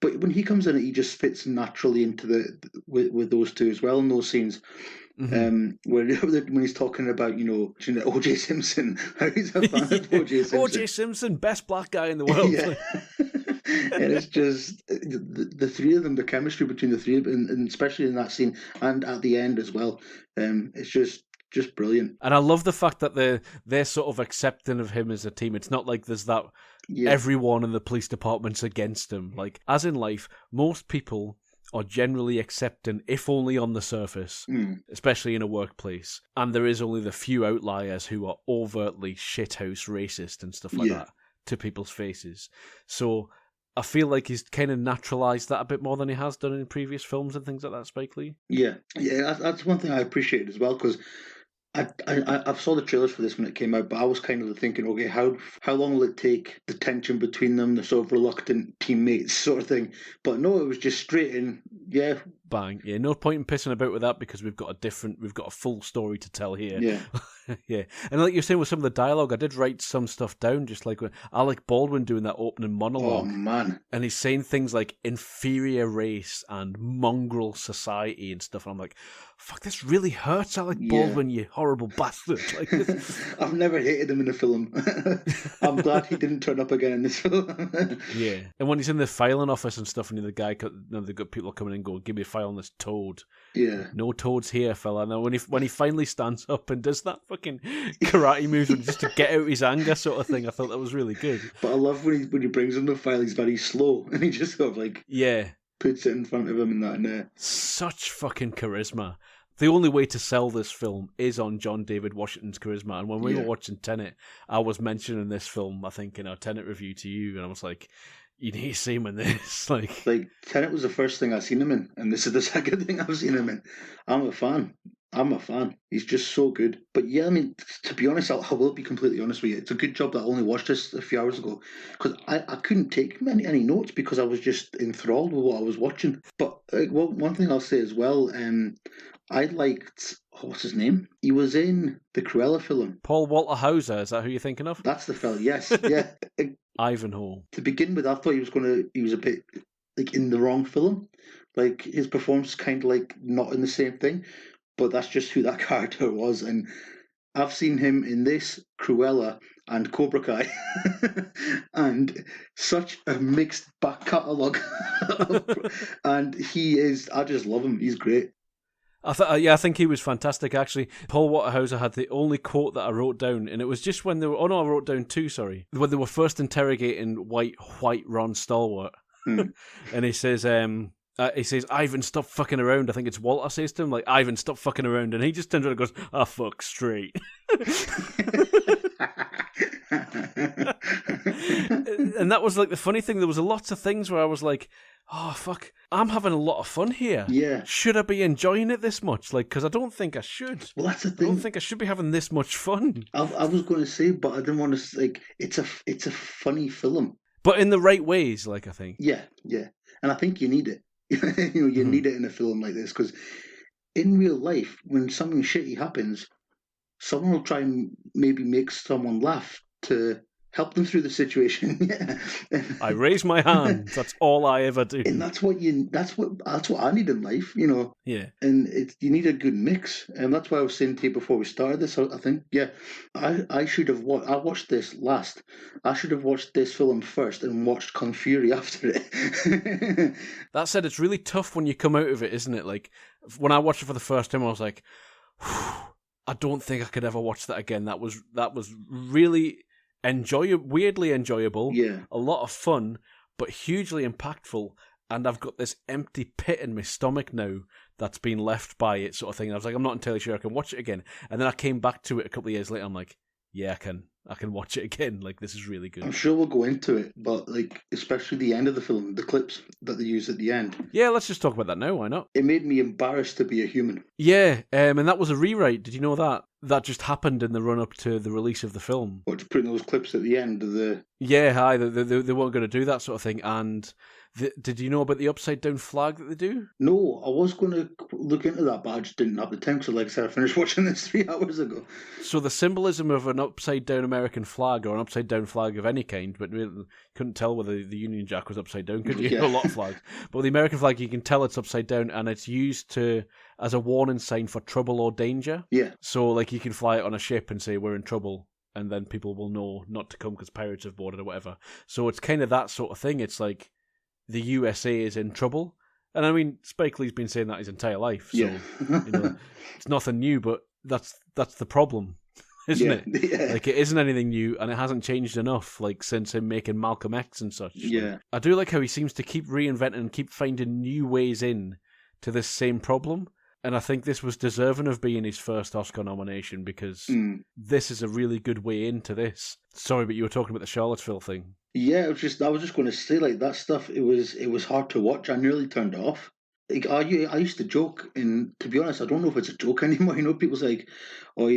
But when he comes in, he just fits naturally into with those two as well in those scenes. Mm-hmm. When he's talking about, O.J. Simpson, how he's a fan of O.J. Simpson. O.J. Simpson, best black guy in the world. Yeah. And it's just the three of them, the chemistry between the three of them, and especially in that scene and at the end as well. It's just brilliant. And I love the fact that they're sort of accepting of him as a team. It's not like there's that everyone in the police department's against him. Like, as in life, most people are generally accepting, if only on the surface, especially in a workplace. And there is only the few outliers who are overtly shithouse racist and stuff like that to people's faces. So I feel like he's kind of naturalised that a bit more than he has done in previous films and things like that, Spike Lee. Yeah, that's one thing I appreciate as well, because I saw the trailers for this when it came out, but I was kind of thinking, okay, how long will it take, the tension between them, the sort of reluctant teammates sort of thing. But no, it was just straight in, bang. Yeah, no point in pissing about with that because we've got a full story to tell here. Yeah. Yeah, and like you're saying with some of the dialogue, I did write some stuff down, just like when Alec Baldwin doing that opening Oh monologue, man, and he's saying things like inferior race and mongrel society and stuff, and I'm like, fuck, this really hurts Alec Baldwin, you horrible bastard. Like this. I've never hated him in a film. I'm glad he didn't turn up again in this film. Yeah, and when he's in the filing office and stuff, and the guy, they've got people coming in and go, give me a file on this toad. Yeah. No toads here, fella. Now, when he finally stands up and does that fucking karate move just to get out his anger sort of thing, I thought that was really good. But I love when he brings him the file, he's very slow, and he just sort of like puts it in front of him and that. And such fucking charisma. The only way to sell this film is on John David Washington's charisma. And when we were watching Tenet, I was mentioning this film, I think, in our Tenet review to you, and I was like, you need to see him in this. Like Tenet was the first thing I've seen him in, and this is the second thing I've seen him in. I'm a fan. He's just so good. But yeah, I mean, to be honest, I will be completely honest with you. It's a good job that I only watched this a few hours ago, because I couldn't take any notes because I was just enthralled with what I was watching. But one thing I'll say as well, I liked, what's his name? He was in the Cruella film. Paul Walter Hauser, is that who you're thinking of? That's the fella, yes. Yeah. Ivanhoe. To begin with, I thought he was a bit like in the wrong film. Like his performance is kind of like not in the same thing, but that's just who that character was. And I've seen him in this, Cruella, and Cobra Kai, and such a mixed back catalogue. And I just love him. He's great. I think he was fantastic, actually. Paul Waterhauser had the only quote that I wrote down, and it was just when they were... Oh, no, I wrote down two, sorry. When they were first interrogating white Ron Stallworth. And he says, Ivan, stop fucking around. I think it's Walter says to him, like, Ivan, stop fucking around. And he just turns around and goes, ah, fuck, straight. And that was like the funny thing. There was lots of things where I was like, oh, fuck, I'm having a lot of fun here. Yeah. Should I be enjoying it this much? Like, because I don't think I should. Well, that's the thing. I don't think I should be having this much fun. I was going to say, but I didn't want to, like, it's a funny film. But in the right ways, like, I think. Yeah. And I think you need it. You need it in a film like this, because in real life, when something shitty happens, someone will try and maybe make someone laugh to help them through the situation. Yeah. I raise my hand. That's all I ever do. And that's what I need in life, Yeah. And you need a good mix, and that's why I was saying to you before we started this. I think, I should have I watched this last. I should have watched this film first and watched Kung Fury after it. That said, it's really tough when you come out of it, isn't it? Like when I watched it for the first time, I was like, I don't think I could ever watch that again. That was really weirdly enjoyable, a lot of fun, but hugely impactful. And I've got this empty pit in my stomach now that's been left by it, sort of thing. And I was like, I'm not entirely sure I can watch it again. And then I came back to it a couple of years later. I'm like, yeah, I can watch it again. Like, this is really good. I'm sure we'll go into it, but like, especially the end of the film, the clips that they use at the end. Yeah, let's just talk about that now. Why not? It made me embarrassed to be a human. Yeah, and that was a rewrite. Did you know that? That just happened in the run-up to the release of the film. What, to put in those clips at the end of the... Yeah, they weren't going to do that sort of thing. And did you know about the upside-down flag that they do? No, I was going to look into that, but I just didn't have the time. So like I said, I finished watching this 3 hours ago. So the symbolism of an upside-down American flag, or an upside-down flag of any kind, but really couldn't tell whether the Union Jack was upside down, could you? Yeah. A lot of flags. But the American flag, you can tell it's upside down, and it's used as a warning sign for trouble or danger. Yeah. So like you can fly it on a ship and say, we're in trouble, and then people will know not to come because pirates have boarded or whatever. So it's kind of that sort of thing. It's like the USA is in trouble. And I mean, Spike Lee's been saying that his entire life. So, it's nothing new, but that's the problem, isn't it? Yeah. Like, it isn't anything new, and it hasn't changed enough, like, since him making Malcolm X and such. Yeah. I do like how he seems to keep reinventing and keep finding new ways in to this same problem. And I think this was deserving of being his first Oscar nomination, because this is a really good way into this. Sorry, but you were talking about the Charlottesville thing. Yeah, I was just going to say, like, that stuff, it was hard to watch. I nearly turned it off. Like, I used to joke, and to be honest, I don't know if it's a joke anymore. People say, like, "Oh,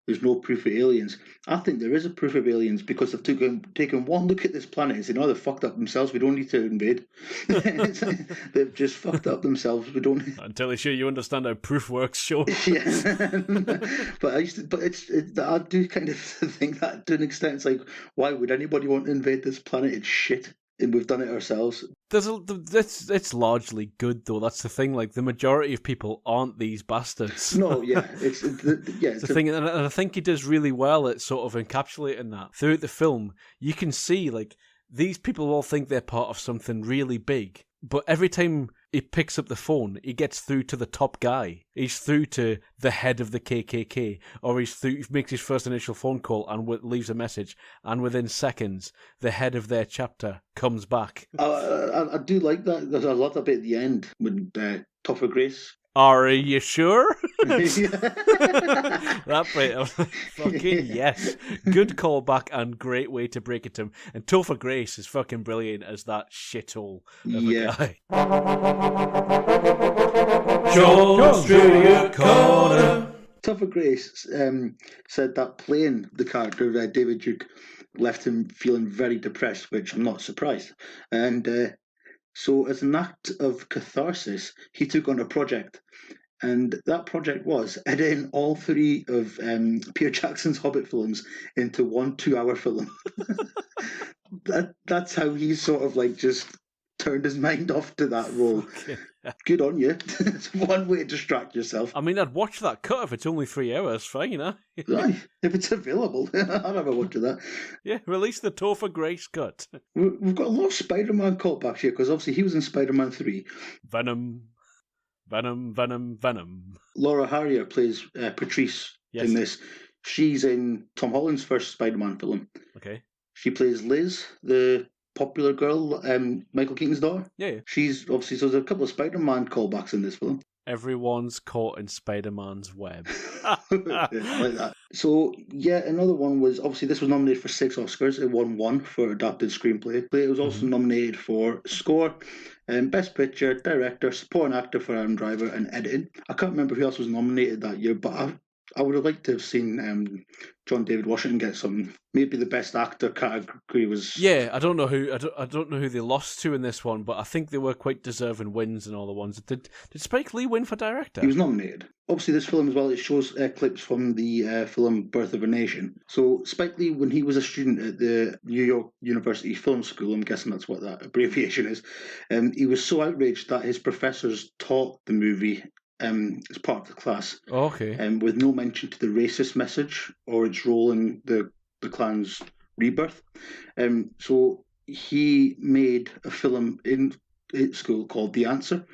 there's no proof of aliens." I think there is a proof of aliens because they've taken one look at this planet and said, "No, they've fucked up themselves. We don't need to invade." They've just fucked up themselves. We don't. I'm totally sure you understand how proof works, Sean. Yeah, I do kind of think that to an extent. It's like, why would anybody want to invade this planet? It's shit, and we've done it ourselves. It's largely good though. That's the thing. Like the majority of people aren't these bastards. No, yeah, it's the thing, and I think he does really well at sort of encapsulating that throughout the film. You can see like these people all think they're part of something really big, but every time he picks up the phone, he gets through to the top guy. He's through to the head of the KKK, or he makes his first initial phone call and leaves a message, and within seconds, the head of their chapter comes back. I do like that. There's a lot of it at the end when Topher Grace. Are you sure? That bit of fucking yes. Good callback and great way to break it to him. And Topher Grace is fucking brilliant as that shithole of a guy. John's Trivia Corner. Topher Grace said that playing the character of David Duke left him feeling very depressed, which I'm not surprised. And so, as an act of catharsis, he took on a project. And that project was editing all three of Peter Jackson's Hobbit films into 1 2-hour film. That's how he sort of like just turned his mind off to that role. Good on you. It's one way to distract yourself. I mean, I'd watch that cut if it's only 3 hours, fine, Right, if it's available, I'll have a watch of that. Yeah, release the Topher Grace cut. We've got a lot of Spider-Man callbacks here, because obviously he was in Spider-Man 3. Venom. Laura Harrier plays Patrice in this. She's in Tom Holland's first Spider-Man film. Okay. She plays Liz, the popular girl, Michael Keaton's daughter. Yeah. She's obviously, so there's a couple of Spider-Man callbacks in this film. Everyone's caught in Spider-Man's web. I like that. So, yeah, another one was, obviously this was nominated for 6 Oscars. It won 1 for Adapted Screenplay. It was also nominated for Score, Best Picture, Director, Supporting Actor for Adam Driver, and Editing. I can't remember who else was nominated that year, but I would have liked to have seen John David Washington get some. Maybe the Best Actor category was. Yeah, I don't know who they lost to in this one, but I think they were quite deserving wins in all the ones. Did Spike Lee win for director? He was nominated. Obviously, this film as well, it shows clips from the film Birth of a Nation. So Spike Lee, when he was a student at the New York University Film School, I'm guessing that's what that abbreviation is, he was so outraged that his professors taught the movie as part of the class. Okay. With no mention to the racist message or its role in the Klan's rebirth. So he made a film in school called The Answer.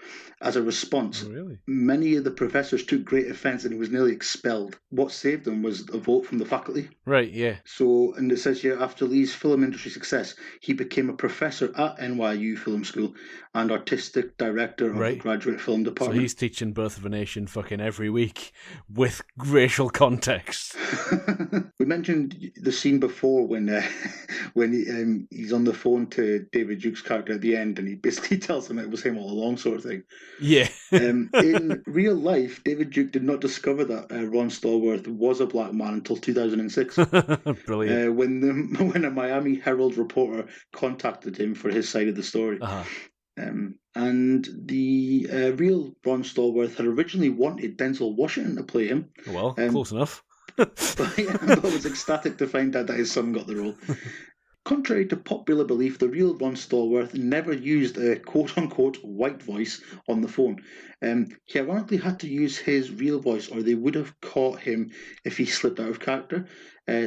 As a response, really? Many of the professors took great offence and he was nearly expelled. What saved him was a vote from the faculty. Right, yeah. So, and it says here, after Lee's film industry success, he became a professor at NYU Film School and artistic director of the graduate film department. So he's teaching Birth of a Nation fucking every week with racial context. We mentioned the scene before when he's on the phone to David Duke's character at the end and he basically tells him it was him all along, sort of thing. Yeah. In real life, David Duke did not discover that Ron Stallworth was a black man until 2006. Brilliant. When a Miami Herald reporter contacted him for his side of the story. Uh-huh. And the real Ron Stallworth had originally wanted Denzel Washington to play him. Well, close enough. But was ecstatic to find out that his son got the role. Contrary to popular belief, the real Ron Stallworth never used a quote-unquote white voice on the phone. He ironically had to use his real voice or they would have caught him if he slipped out of character.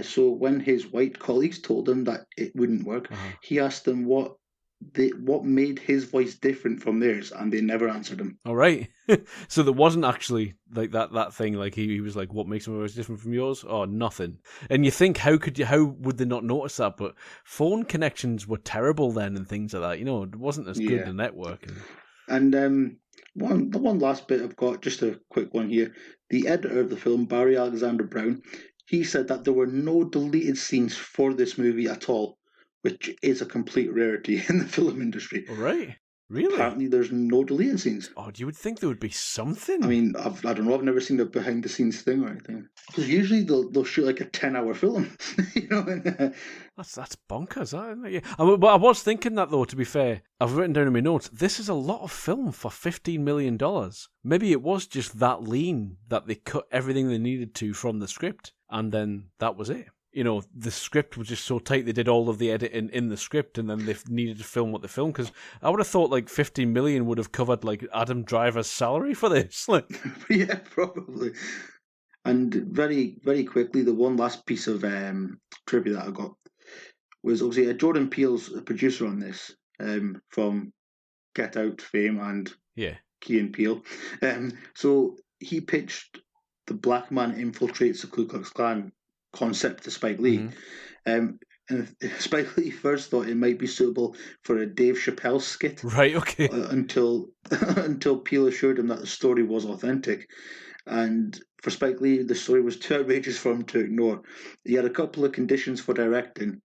So when his white colleagues told him that it wouldn't work, he asked them what made his voice different from theirs, and they never answered him. All right. So there wasn't actually like that thing. Like he was like, "What makes my voice different from yours?" Oh, nothing. And you think, how would they not notice that? But phone connections were terrible then, and things like that. It wasn't as good the networking. And the one last bit I've got, just a quick one here. The editor of the film, Barry Alexander Brown, he said that there were no deleted scenes for this movie at all, which is a complete rarity in the film industry. All right. Really? Apparently, there's no deleted scenes. Oh, you would think there would be something. I mean, I don't know. I've never seen a behind the scenes thing or anything. Because usually they'll shoot like a 10-hour film, you know. That's bonkers, isn't it? Yeah. But I was thinking that though. To be fair, I've written down in my notes. This is a lot of film for $15 million. Maybe it was just that lean that they cut everything they needed to from the script, and then that was it. You know, the script was just so tight they did all of the editing in the script, and then they needed to film what they filmed. Because I would have thought like 15 million would have covered like Adam Driver's salary for this. Like, Yeah, probably. And very, very quickly, the one last piece of trivia that I got was obviously Jordan Peele's a producer on this, from Get Out fame and yeah, Key and Peele. So he pitched the black man infiltrates the Ku Klux Klan concept to Spike Lee. And Spike Lee first thought it might be suitable for a Dave Chappelle skit. Right, okay. Until Peele assured him that the story was authentic. And for Spike Lee, the story was too outrageous for him to ignore. He had a couple of conditions for directing,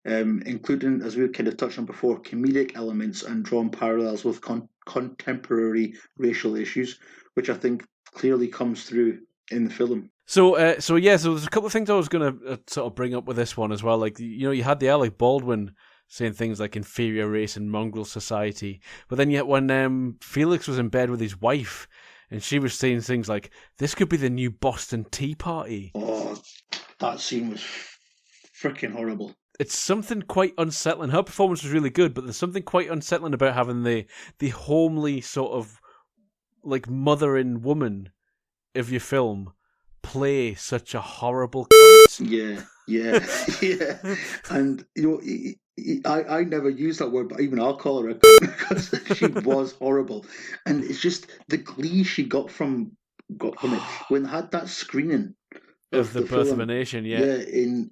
including, as we kind of touched on before, comedic elements and drawn parallels with contemporary racial issues, which I think clearly comes through in the film. So there's a couple of things I was going to sort of bring up with this one as well. Like, you know, you had the Alec Baldwin saying things like inferior race and mongrel society, but then yet when Felix was in bed with his wife, and she was saying things like, "This could be the new Boston Tea Party." Oh, that scene was freaking horrible. It's something quite unsettling. Her performance was really good, but there's something quite unsettling about having the homely sort of like mothering woman of your film play such a horrible cunt. Yeah. And, you know, I never use that word, but even I'll call her a cunt because she was horrible. And it's just the glee she got from it when they had that screening of the Birth film, of a Nation, the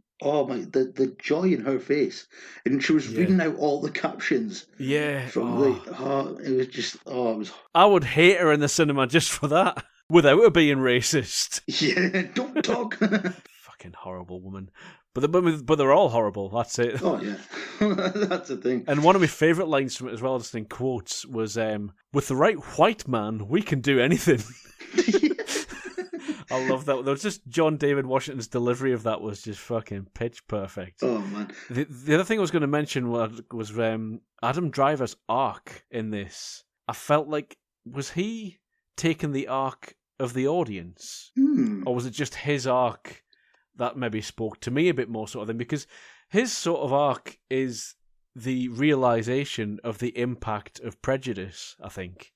joy in her face, and she was reading out all the captions. Yeah, from it was just it was. I would hate her in the cinema just for that, without her being racist. Yeah, don't talk. Fucking horrible woman. But they're all horrible. That's it. Oh yeah, that's the thing. And one of my favourite lines from it as well, just in quotes, was "With the right white man, we can do anything." I love that. There was just John David Washington's delivery of that was just fucking pitch perfect. Oh man. The other thing I was going to mention was Adam Driver's arc in this. I felt like, was he taking the arc of the audience, or was it just his arc that maybe spoke to me a bit more, sort of thing? Because his sort of arc is the realization of the impact of prejudice, I think,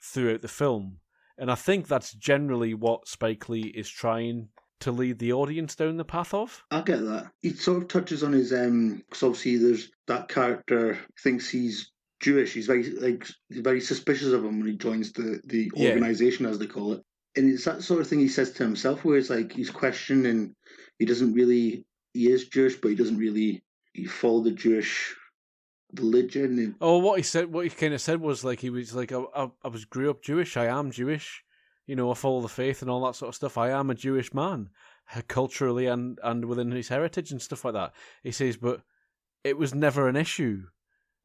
throughout the film. And I think that's generally what Spike Lee is trying to lead the audience down the path of. I get that. He sort of touches on his, because obviously there's that character thinks he's Jewish. He's very suspicious of him when he joins the organization, as they call it. And it's that sort of thing he says to himself, where it's like he's questioning. He is Jewish, but he doesn't really follow the Jewish religion. What he kind of said was like, he was like, I grew up Jewish. I am Jewish. You know, I follow the faith and all that sort of stuff. I am a Jewish man, culturally and within his heritage and stuff like that. He says, but it was never an issue.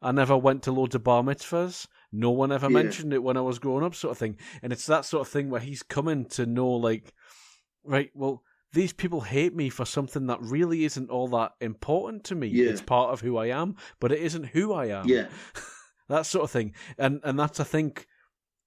I never went to loads of bar mitzvahs. No one ever mentioned it when I was growing up, sort of thing. And it's that sort of thing where he's coming to know, like, right, well, these people hate me for something that really isn't all that important to me. It's part of who I am, but it isn't who I am. Yeah. That sort of thing. And that's, I think,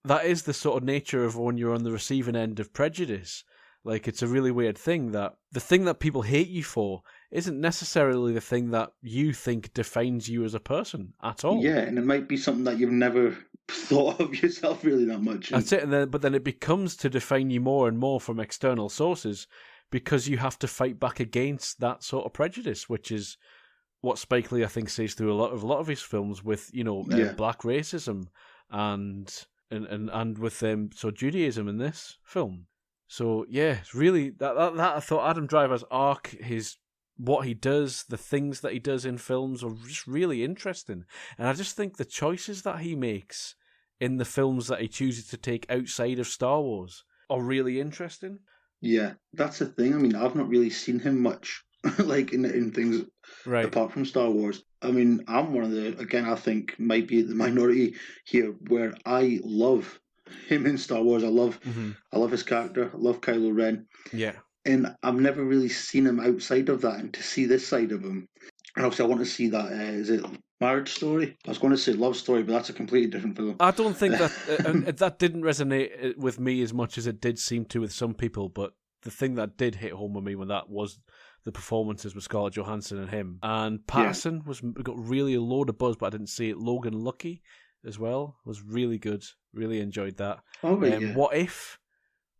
that is the sort of nature of when you're on the receiving end of prejudice. Like, it's a really weird thing that the thing that people hate you for isn't necessarily the thing that you think defines you as a person at all. Yeah, and it might be something that you've never thought of yourself really that much. That's it. But then it becomes to define you more and more from external sources, because you have to fight back against that sort of prejudice, which is what Spike Lee, I think, says through a lot of his films with, you know, black racism and with so Judaism in this film. So yeah, it's really that I thought Adam Driver's arc, what he does, the things that he does in films are just really interesting. And I just think the choices that he makes in the films that he chooses to take outside of Star Wars are really interesting. Yeah, that's the thing. I mean, I've not really seen him much like in things Right. apart from Star Wars. I mean, I'm one of the, again, I think might be the minority here where I love him in Star Wars. Mm-hmm. I love his character. I love Kylo Ren, Yeah. and I've never really seen him outside of that. And to see this side of him, and obviously I want to see that. Is it Marriage Story? I was going to say Love Story, but that's a completely different film. I don't think that that didn't resonate with me as much as it did seem to with some people, but the thing that did hit home with me when that was the performances with Scarlett Johansson and him. And Patterson got really a load of buzz, but I didn't see it. Logan Lucky as well was really good. Really enjoyed that. Oh, right, yeah. What If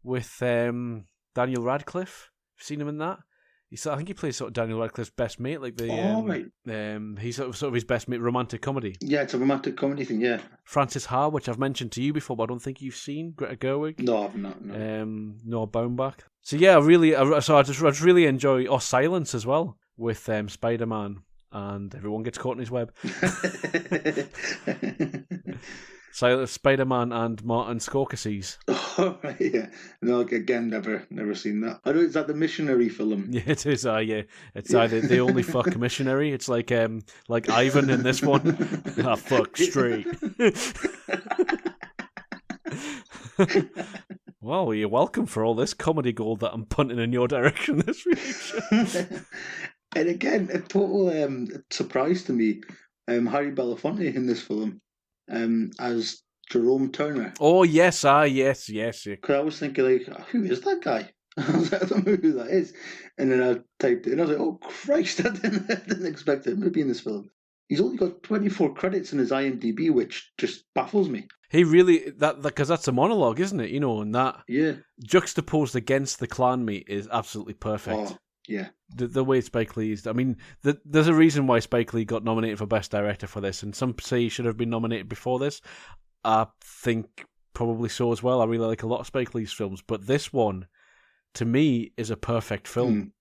with Daniel Radcliffe? Seen him in that? I think he plays sort of Daniel Radcliffe's best mate, like the. Right. He's sort of his best mate, romantic comedy. Yeah, it's a romantic comedy thing. Yeah. Frances Ha, which I've mentioned to you before, but I don't think you've seen. Greta Gerwig. No, I've not. No. Noah Baumbach. So yeah, I just really enjoy. Or Silence as well with Spider-Man, and everyone gets caught in his web. Spider-Man and Martin Scorsese. Oh, right, yeah. No, again, never seen that. I know, is that the missionary film? Yeah, it is. Yeah, it's either they only fuck missionary. It's like Ivan in this one. Fuck straight. Well, you're welcome for all this comedy gold that I'm punting in your direction this week. And again, a total surprise to me, Harry Belafonte in this film. As Jerome Turner. Oh yes, yes. Because I was thinking, like, who is that guy? I was like, I don't know who that is. And then I typed it, and I was like, oh Christ, I didn't expect him to be in this film. He's only got 24 credits in his IMDb, which just baffles me. He really because that's a monologue, isn't it? And that juxtaposed against the clan meat is absolutely perfect. Oh, yeah. The way Spike Lee is, I mean, there's a reason why Spike Lee got nominated for Best Director for this, and some say he should have been nominated before this. I think probably so as well. I really like a lot of Spike Lee's films, but this one, to me, is a perfect film.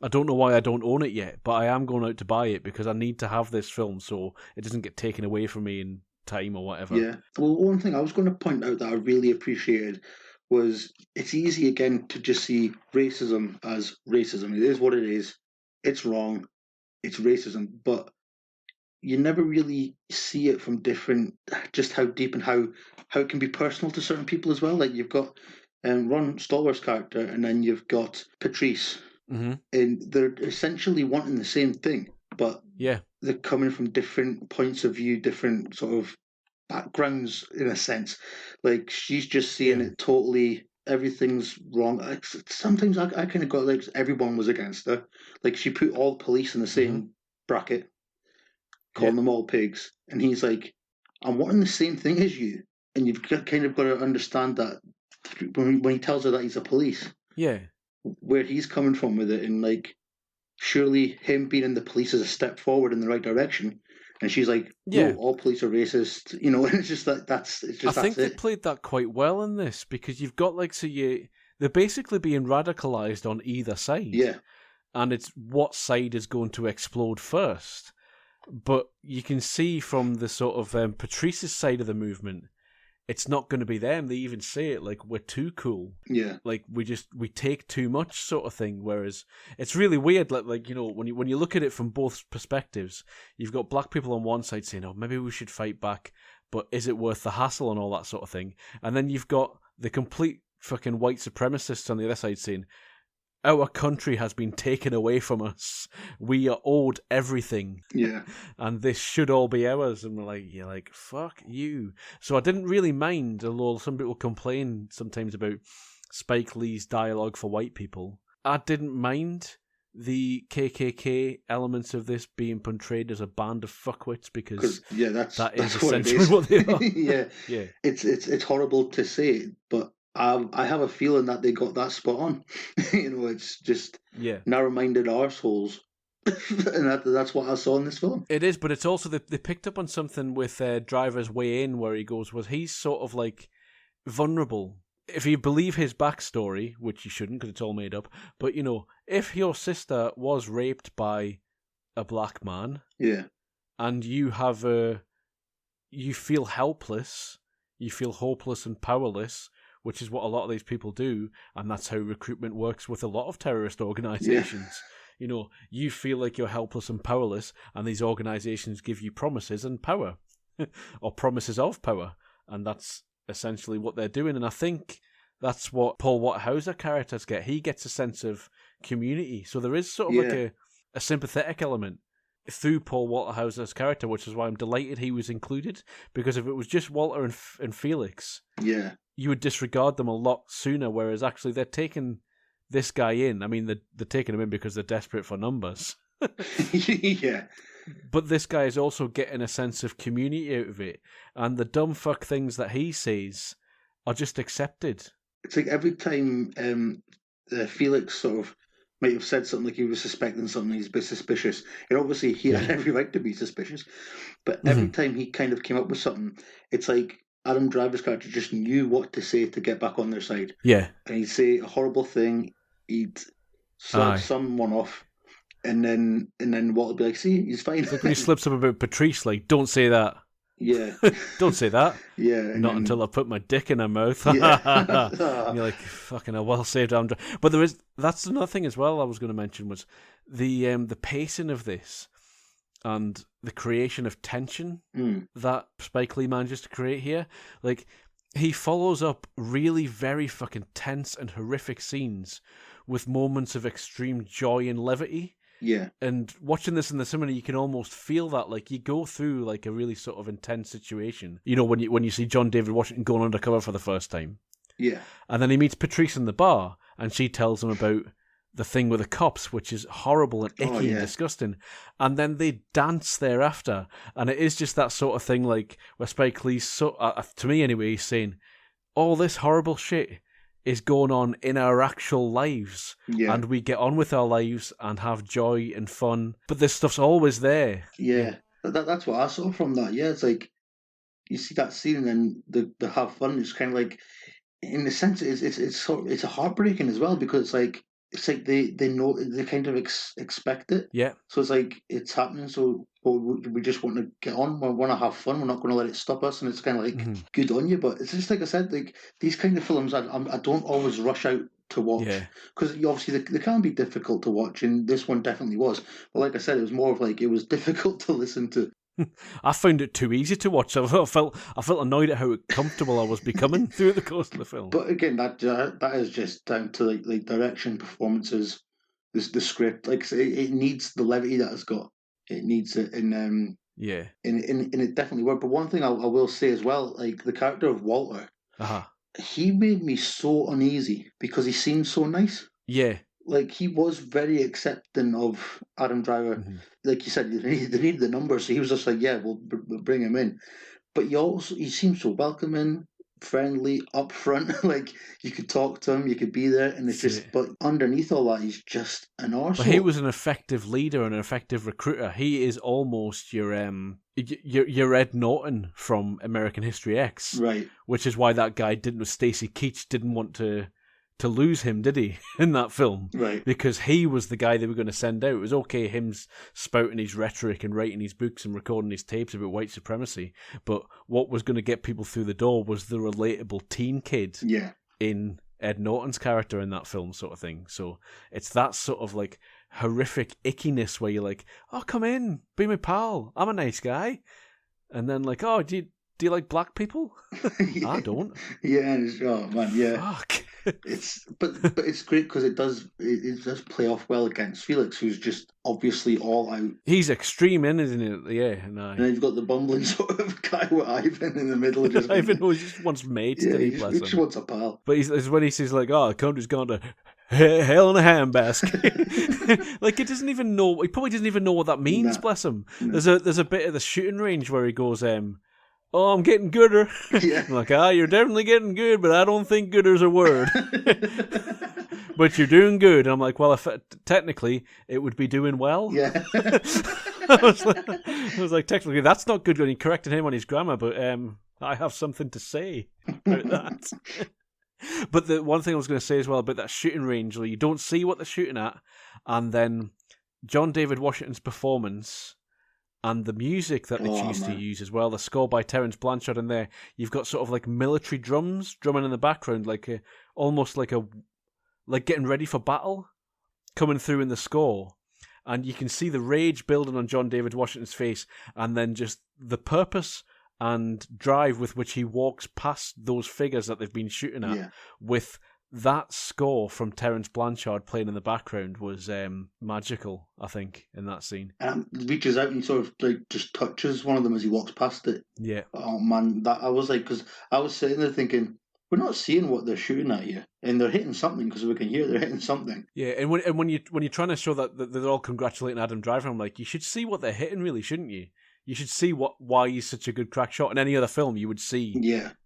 I don't know why I don't own it yet, but I am going out to buy it because I need to have this film so it doesn't get taken away from me in time or whatever. Yeah. Well, one thing I was going to point out that I really appreciated was it's easy again to just see racism as racism. It is what it is. It's wrong. It's racism. But you never really see it from different, just how deep and how it can be personal to certain people as well. Like you've got Ron Stallworth's character, and then you've got Patrice. Mm-hmm. And they're essentially wanting the same thing, but they're coming from different points of view, different sort of backgrounds in a sense. Like she's just seeing it totally, everything's wrong. Sometimes I kind of got like everyone was against her. Like she put all the police in the same bracket, calling them all pigs, and he's like, I'm wanting the same thing as you, and you've kind of got to understand that when he tells her that he's a police, where he's coming from with it, and like surely him being in the police is a step forward in the right direction. And she's like, no, all police are racist, and it's just I think they played that quite well in this, because you've got they're basically being radicalized on either side. Yeah. And it's what side is going to explode first. But you can see from the sort of Patrice's side of the movement, it's not going to be them. They even say it like, we're too cool. Yeah. Like we take too much sort of thing. Whereas it's really weird. Like when you look at it from both perspectives, you've got black people on one side saying, oh, maybe we should fight back, but is it worth the hassle and all that sort of thing? And then you've got the complete fucking white supremacists on the other side saying, our country has been taken away from us. We are owed everything. Yeah. And this should all be ours. And you're like, fuck you. So I didn't really mind, although some people complain sometimes about Spike Lee's dialogue for white people. I didn't mind the KKK elements of this being portrayed as a band of fuckwits, because that is essentially what they are. Yeah. It's horrible to say, but I have a feeling that they got that spot on. It's just narrow-minded arseholes. And that's what I saw in this film. It is, but it's also, they picked up on something with Driver's Way In, where he goes, he's sort of like vulnerable. If you believe his backstory, which you shouldn't because it's all made up, but if your sister was raped by a black man, and you feel helpless, you feel hopeless and powerless, which is what a lot of these people do, and that's how recruitment works with a lot of terrorist organizations. you feel like you're helpless and powerless, and these organizations give you promises and power, or promises of power, and that's essentially what they're doing. And I think that's what Paul Waterhauser characters get. He gets a sense of community, so there is sort of like a sympathetic element through Paul Waterhauser's character, which is why I'm delighted he was included, because if it was just Walter and Felix, you would disregard them a lot sooner, whereas actually they're taking this guy in. I mean, they're taking him in because they're desperate for numbers. Yeah. But this guy is also getting a sense of community out of it, and the dumb fuck things that he says are just accepted. It's like every time Felix sort of might have said something like he was suspecting something, he's a bit suspicious. And obviously he had every right to be suspicious. But every time he kind of came up with something, it's like Adam Driver's character just knew what to say to get back on their side. Yeah. And he'd say a horrible thing, he'd slag someone off, and then Walt would be like, see, he's fine. It's like when he slips up about Patrice, like, don't say that. Yeah. Don't say that. Yeah. Not until I put my dick in her mouth. Yeah. And you're like, fucking hell, well saved, Adam. But that's another thing as well I was going to mention was the pacing of this and the creation of tension that Spike Lee manages to create here. Like, he follows up really very fucking tense and horrific scenes with moments of extreme joy and levity. Yeah. And watching this in the cinema, you can almost feel that, like, you go through like a really sort of intense situation. When you see John David Washington going undercover for the first time. Yeah. And then he meets Patrice in the bar, and she tells him about the thing with the cops, which is horrible and icky and disgusting. And then they dance thereafter, and it is just that sort of thing, like where Spike Lee's to me anyway, he's saying all this horrible shit is going on in our actual lives, and we get on with our lives and have joy and fun, but this stuff's always there. Yeah, that's what I saw from that. Yeah, it's like you see that scene and then the have fun. It's kind of like, in the sense, it's a heartbreaking as well, because it's like they know, they kind of expect it. Yeah. So it's like it's happening. So we just want to get on. We want to have fun. We're not going to let it stop us. And it's kind of like good on you. But it's just like I said, like these kind of films, I don't always rush out to watch, because obviously they can be difficult to watch, and this one definitely was. But like I said, it was more of like it was difficult to listen to. I found it too easy to watch. I felt annoyed at how comfortable I was becoming through the course of the film. But again, that is just down to like direction, performances, the script. Like it needs the levity that it's got. It needs it, and it definitely worked. But one thing I will say as well, like the character of Walter, he made me so uneasy because he seemed so nice. Yeah. Like, he was very accepting of Adam Driver. Like you said, they needed the numbers, so he was just like, yeah, we'll bring him in. But he seemed so welcoming, friendly, upfront. Like, you could talk to him, you could be there, and it's just, but underneath all that, he's just an arsehole. But he was an effective leader and an effective recruiter. He is almost your Ed Norton from American History X. Right. Which is why that guy Stacy Keach didn't want to lose him, did he, in that film? Right. Because he was the guy they were going to send out. It was okay him spouting his rhetoric and writing his books and recording his tapes about white supremacy, but what was going to get people through the door was the relatable teen kid in Ed Norton's character in that film, sort of thing. So it's that sort of like horrific ickiness where you're like, oh, come in, be my pal, I'm a nice guy. And then like, oh, do you like black people? I don't. Yeah, oh man, yeah. Fuck. But it's great because it does play off well against Felix, who's just obviously all out. He's extreme, isn't it? Yeah, no. And then you've got the bumbling sort of guy with Ivan in the middle. Just Ivan who just wants mates, he just wants a pal. But it's when he says like, "Oh, the country's gone to hell in a handbasket." Like he doesn't even know. He probably doesn't even know what that means. Nah. Bless him. Nah. There's a bit of the shooting range where he goes, "Oh, I'm getting gooder." Yeah. I'm like, you're definitely getting good, but I don't think gooder's a word. But you're doing good. And I'm like, well, if technically it would be doing well. Yeah. I was like, technically that's not good. And he corrected him on his grammar, but I have something to say about that. But the one thing I was going to say as well about that shooting range, where you don't see what they're shooting at, and then John David Washington's performance. And the music that it's used to use as well, the score by Terence Blanchard in there, you've got sort of like military drums drumming in the background, like almost like getting ready for battle coming through in the score. and you can see the rage building on John David Washington's face, and then just the purpose and drive with which he walks past those figures that they've been shooting at, with that score from Terence Blanchard playing in the background was magical, I think, in that scene. And reaches out and sort of like just touches one of them as he walks past it. Yeah. Oh man, that I was like, because I was sitting there thinking, we're not seeing what they're shooting at here, and they're hitting something because we can hear they're hitting something. Yeah, and when you're trying to show that they're all congratulating Adam Driver, I'm like, you should see what they're hitting, really, shouldn't you? You should see why he's such a good crack shot. In any other film, you would see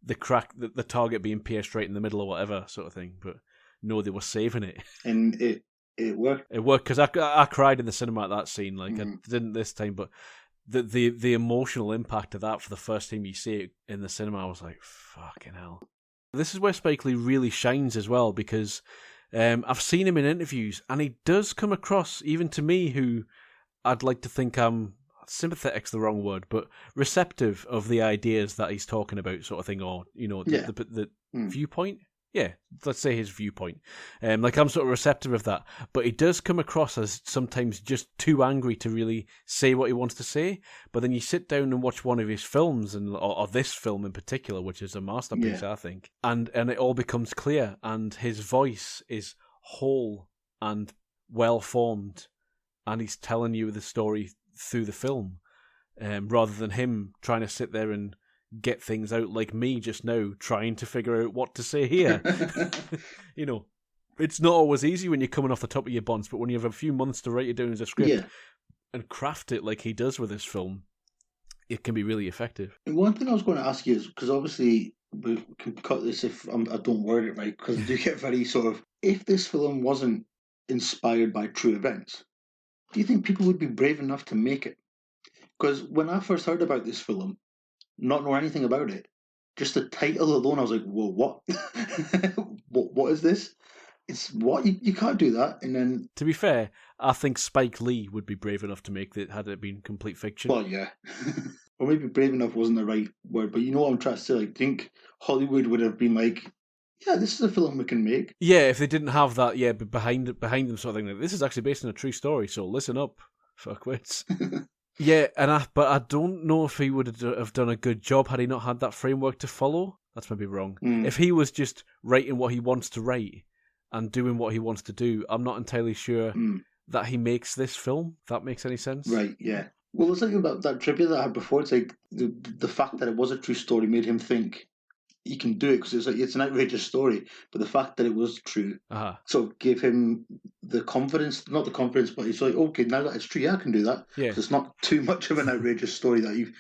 the crack, the target being pierced right in the middle or whatever sort of thing. But no, they were saving it, and it worked. It worked because I cried in the cinema at that scene. Like I didn't this time, but the emotional impact of that for the first time you see it in the cinema, I was like, fucking hell. This is where Spike Lee really shines as well, because I've seen him in interviews, and he does come across, even to me, who I'd like to think I'm sympathetic's the wrong word, but receptive of the ideas that he's talking about, sort of thing, or the viewpoint. Yeah, let's say his viewpoint. Like I'm sort of receptive of that, but he does come across as sometimes just too angry to really say what he wants to say. But then you sit down and watch one of his films, or this film in particular, which is a masterpiece, I think, and it all becomes clear, and his voice is whole and well formed, and he's telling you the story through the film, rather than him trying to sit there and get things out like me just now, trying to figure out what to say here. You know, it's not always easy when you're coming off the top of your bonds, but when you have a few months to write it down as a script and craft it like he does with this film, it can be really effective. And one thing I was going to ask you is, because obviously we can cut this if I don't word it right, because I do get very sort of, if this film wasn't inspired by true events, do you think people would be brave enough to make it? Because when I first heard about this film, not know anything about it, just the title alone, I was like, "Whoa, what? what is this? It's what you can't do that." And then, to be fair, I think Spike Lee would be brave enough to make it had it been complete fiction. Well, yeah, or maybe brave enough wasn't the right word, but you know what I'm trying to say. Like, I think Hollywood would have been like, "Yeah, this is a film we can make." Yeah, if they didn't have that, but behind them sort of thing, like, this is actually based on a true story, so listen up, fuckwits. Yeah, but I don't know if he would have done a good job had he not had that framework to follow. That's maybe wrong. If he was just writing what he wants to write and doing what he wants to do, I'm not entirely sure that he makes this film. If that makes any sense. Right, yeah. Well, it's like about that trivia that I had before. It's like the fact that it was a true story made him think he can do it, because it's like it's an outrageous story, but the fact that it was true sort of gave him the confidence, not the confidence, but he's like, okay, now that it's true, I can do that. Yeah, it's not too much of an outrageous story that you've.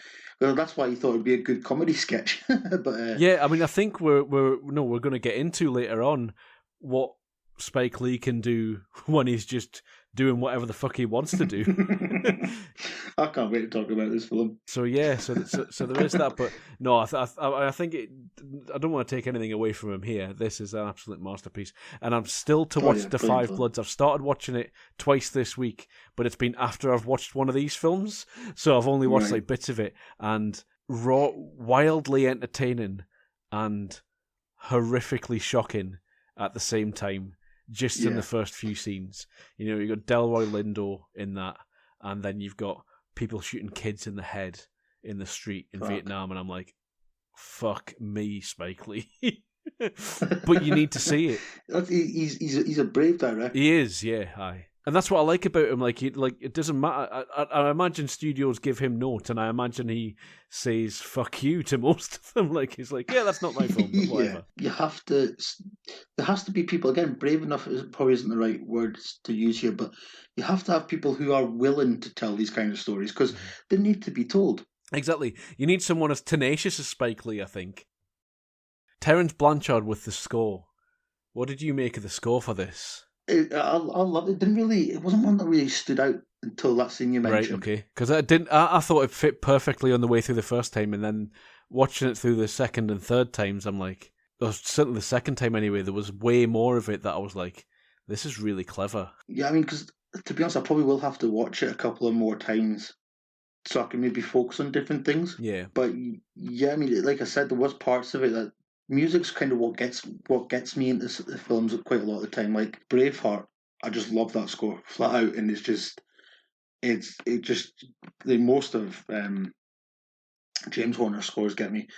Well, that's why he thought it'd be a good comedy sketch. But yeah, I mean, I think we're going to get into later on what Spike Lee can do when he's just doing whatever the fuck he wants to do. I can't wait to talk about this film. So yeah, so there is that, but no, I think I don't want to take anything away from him here. This is an absolute masterpiece, and I'm still to watch The Five Bloods. I've started watching it twice this week, but it's been after I've watched one of these films, so I've only watched like bits of it, and wildly entertaining and horrifically shocking at the same time. Just in the first few scenes, you know, you've got Delroy Lindo in that, and then you've got people shooting kids in the head in the street in Vietnam, and I'm like, fuck me, Spike Lee. But you need to see it. He's a brave director. He is, yeah, aye. And that's what I like about him. Like it doesn't matter. I imagine studios give him notes, and I imagine he says "fuck you" to most of them. Like he's like, "Yeah, that's not my film." But whatever. You have to. There has to be people, again. Brave enough probably isn't the right words to use here, but you have to have people who are willing to tell these kind of stories, because they need to be told. Exactly. You need someone as tenacious as Spike Lee, I think. Terence Blanchard with the score. What did you make of the score for this? I love it. It wasn't one that really stood out until that scene you mentioned. Right, okay. Because I thought it fit perfectly on the way through the first time, and then watching it through the second and third times, I'm like, or certainly the second time anyway, there was way more of it that I was like, this is really clever. Yeah, I mean, because to be honest, I probably will have to watch it a couple of more times so I can maybe focus on different things. Yeah. But yeah, I mean, like I said, there was parts of it that music's kind of what gets me into the films quite a lot of the time. Like Braveheart, I just love that score flat out, and it's just it just the most of James Horner scores get me,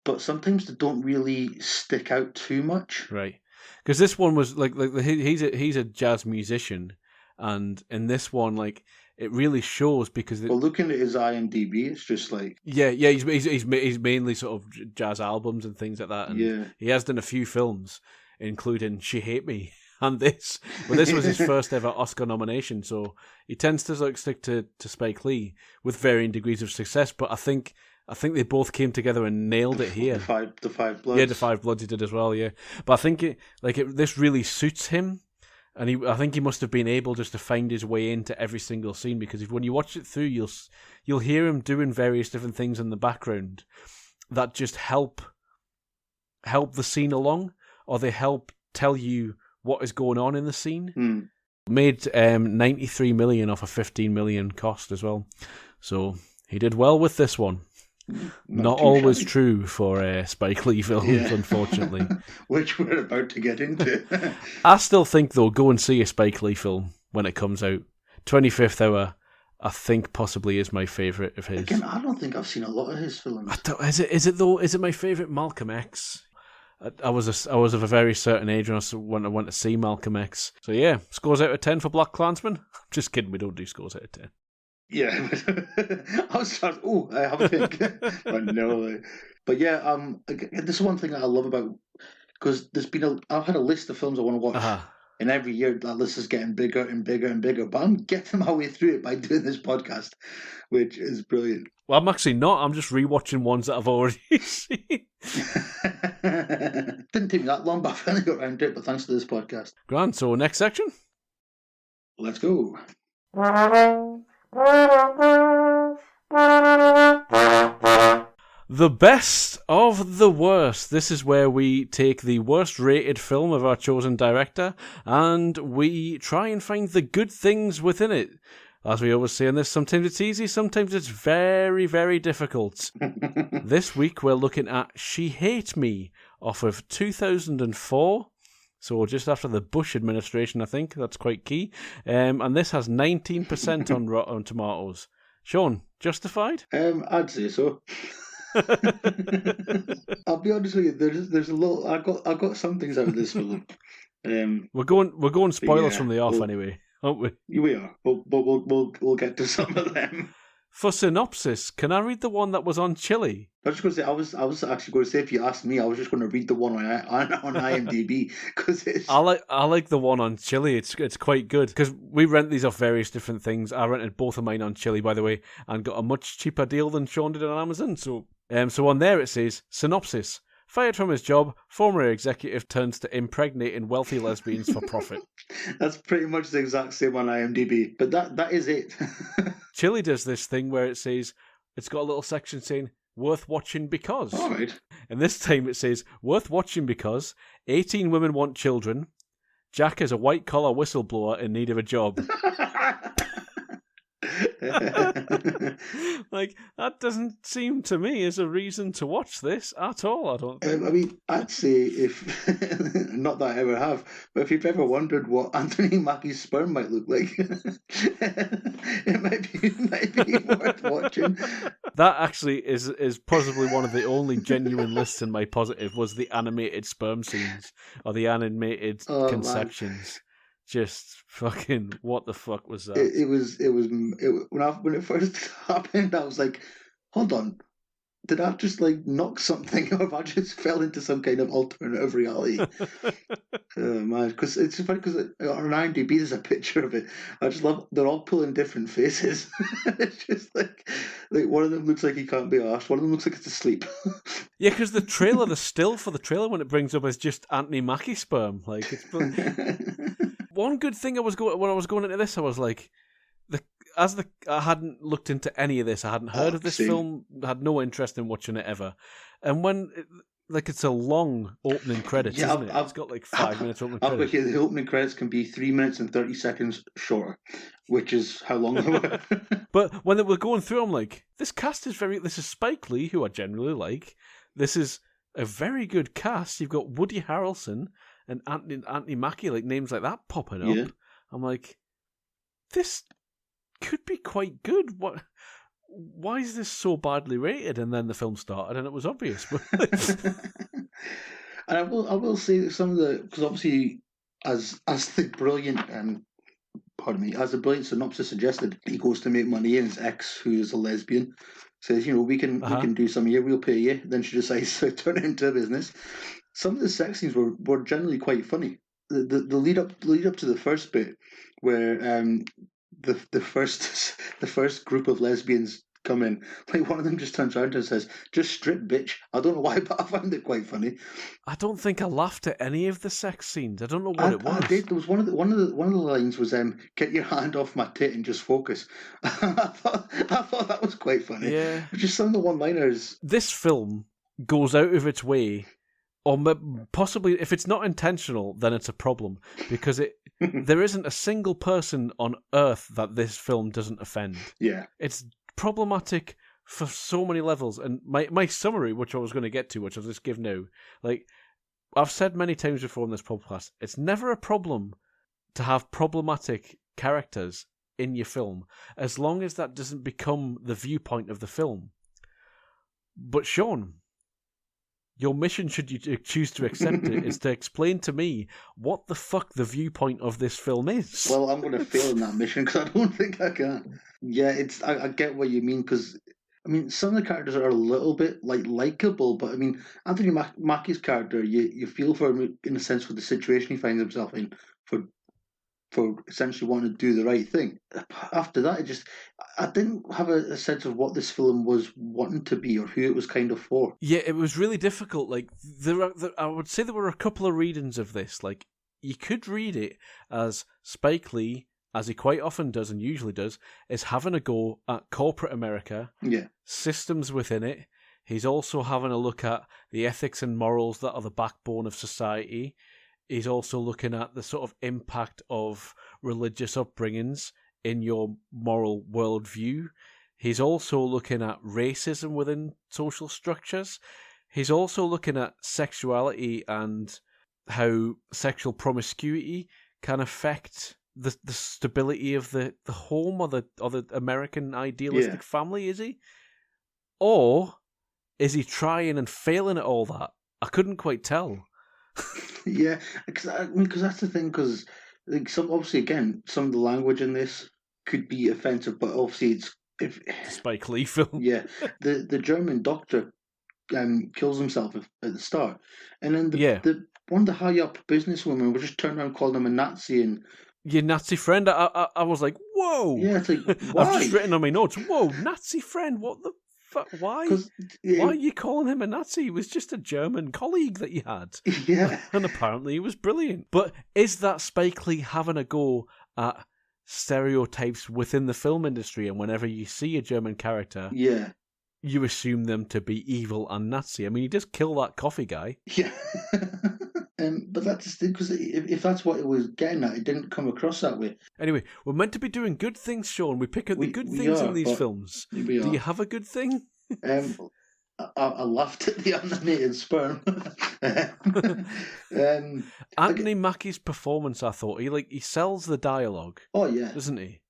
but sometimes they don't really stick out too much. Right. Because this one was he's a jazz musician, and in this one, like, it really shows because Well, looking at his IMDb, it's just like he's mainly sort of jazz albums and things like that, and yeah. he has done a few films, including She Hate Me and this. But this was his first ever Oscar nomination, so he tends to like stick to Spike Lee with varying degrees of success. But I think they both came together and nailed it here. The Five Bloods. Yeah, the Five Bloods he did as well. Yeah, but I think this really suits him, and I think he must have been able just to find his way into every single scene, because when you watch it through, you'll hear him doing various different things in the background that just help the scene along, or they help tell you what is going on in the scene. Made $93 million off a $15 million cost as well, so he did well with this one. Not always true for Spike Lee films, unfortunately. Which we're about to get into. I still think, though, go and see a Spike Lee film when it comes out. 25th Hour, I think, possibly is my favourite of his. Again, I don't think I've seen a lot of his films. Is it though? Is it my favourite? Malcolm X. I was of a very certain age when I went to see Malcolm X. So yeah, scores out of 10 for BlacKKlansman. Just kidding, we don't do scores out of 10. Yeah, I was like, I have a think. But no, but yeah, this is one thing that I love about, because I've had a list of films I want to watch, and every year that list is getting bigger and bigger and bigger. But I'm getting my way through it by doing this podcast, which is brilliant. Well, I'm actually not. I'm just rewatching ones that I've already seen. Didn't take me that long, but I finally got around to it. But thanks to this podcast. Grand. So next section. Let's go. The best of the worst. This is where we take the worst rated film of our chosen director and we try and find the good things within it. As we always say on this, sometimes it's easy, sometimes it's very, very difficult. This week we're looking at She Hate Me off of 2004. So just after the Bush administration, I think. That's quite key. And this has 19% on Rotten Tomatoes. Sean, justified? I'd say so. I'll be honest with you. There's a little. I got some things out of this film. We're going spoilers from the off anyway, aren't we? We are. But we'll get to some of them. For synopsis, can I read the one that was on Chili? I was just going to say, I was actually going to say, if you asked me, I was just going to read the one on IMDb, because it's... I like the one on Chili. It's quite good, because we rent these off various different things. I rented both of mine on Chili, by the way, and got a much cheaper deal than Sean did on Amazon. So on there it says, synopsis: fired from his job, former executive turns to impregnating wealthy lesbians for profit. That's pretty much the exact same on IMDb, but that is it. Chili does this thing where it says, it's got a little section saying, worth watching because. All right. And this time it says, worth watching because 18 women want children. Jack is a white-collar whistleblower in need of a job. Like, that doesn't seem to me as a reason to watch this at all, I don't think. I mean, I'd say if, not that I ever have, but if you've ever wondered what Anthony Mackie's sperm might look like, it might be worth watching. That actually is possibly one of the only genuine lists in my positive, was the animated sperm scenes, or the animated conceptions. Man. Just fucking, what the fuck was that? It was when it first happened, I was like, hold on, did I just like knock something, or have I just fell into some kind of alternative reality? Man, because it's funny, because on IMDb there's a picture of it. I just love, they're all pulling different faces. It's just like one of them looks like he can't be arsed, one of them looks like it's asleep. Yeah, because the trailer, the still for the trailer when it brings up is just Anthony Mackie sperm. Like, it's one good thing when I was going into this, I was like, I hadn't looked into any of this. I hadn't heard of this film. Had no interest in watching it ever. And when it's a long opening credits, isn't it? It's got like 5 minutes opening credits. The opening credits can be 3 minutes and 30 seconds shorter, which is how long they were. But when they were going through, I'm like, this cast is this is Spike Lee, who I generally like. This is a very good cast. You've got Woody Harrelson and Anthony Mackie, like names like that popping up. Yeah. I'm like, this could be quite good. Why is this so badly rated? And then the film started, and it was obvious. And I will say that some of the, because obviously, as the brilliant pardon me, as the brilliant synopsis suggested, he goes to make money, and his ex, who is a lesbian, says, we can do some here, we'll pay you. Then she decides to turn it into a business. Some of the sex scenes were generally quite funny. The lead up to the first bit, where the first group of lesbians come in, like one of them just turns around and says, "Just strip, bitch." I don't know why, but I found it quite funny. I don't think I laughed at any of the sex scenes. I don't know what it was. I did. There was one of the lines was, "Get your hand off my tit and just focus." I thought that was quite funny. Yeah. Just some of the one-liners. This film goes out of its way, or possibly if it's not intentional, then it's a problem, because there isn't a single person on Earth that this film doesn't offend. Yeah. It's problematic for so many levels. And my summary, which I was going to get to, which I'll just give now, like I've said many times before in this podcast, it's never a problem to have problematic characters in your film, as long as that doesn't become the viewpoint of the film. But Sean, your mission, should you choose to accept it, is to explain to me what the fuck the viewpoint of this film is. Well, I'm going to fail in that mission because I don't think I can. Yeah, I get what you mean, because I mean, some of the characters are a little bit likable, but I mean, Anthony Mackie's character, you feel for him in a sense for the situation he finds himself in, for essentially wanting to do the right thing. After that, I didn't have a sense of what this film was wanting to be or who it was kind of for. Yeah, it was really difficult. Like I would say there were a couple of readings of this. Like, you could read it as Spike Lee, as he quite often does and usually does, is having a go at corporate America, systems within it. He's also having a look at the ethics and morals that are the backbone of society. He's also looking at the sort of impact of religious upbringings in your moral worldview. He's also looking at racism within social structures. He's also looking at sexuality and how sexual promiscuity can affect the stability of the home or the American idealistic family, is he? Or is he trying and failing at all that? I couldn't quite tell. Yeah, because that's the thing. Because obviously, again, some of the language in this could be offensive, but obviously it's Spike Lee film. Yeah, the German doctor kills himself at the start, and then the one of the high up businesswomen was just turned around and called him a Nazi and. Your Nazi friend. I was like, whoa. Yeah, it's like, why? I've just written on my notes. Whoa, Nazi friend. What the fuck? Why? Why are you calling him a Nazi? He was just a German colleague that you had. Yeah. And apparently he was brilliant. But is that Spike Lee having a go at stereotypes within the film industry? And whenever you see a German character, you assume them to be evil and Nazi. I mean, he just killed that coffee guy. Yeah. But that's because if that's what it was getting at, it didn't come across that way. Anyway, we're meant to be doing good things, Sean. We pick out the good things in these films. Do you have a good thing? I laughed at the animated sperm. Anthony Mackie's performance, I thought, he sells the dialogue. Oh yeah, doesn't he?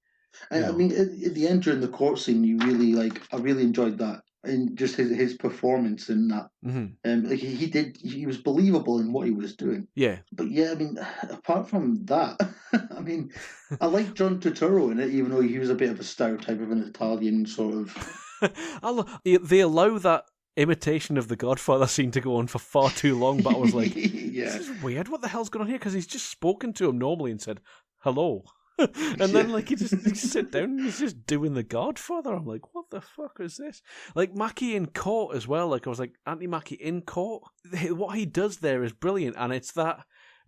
And I mean, at the end during the court scene, I really enjoyed that, and just his performance in that. Mm-hmm. He was believable in what he was doing. Yeah. But yeah, I mean, apart from that, I mean, I like John Turturro in it, even though he was a bit of a stereotype of an Italian sort of. They allow that imitation of the Godfather scene to go on for far too long, but I was like, this is weird. What the hell's going on here? Because he's just spoken to him normally and said, hello. And then, he sit down and he's just doing the Godfather. I'm like, what the fuck is this? Like, Mackie in court as well. Like, I was like, Anthony Mackie in court? What he does there is brilliant, and it's that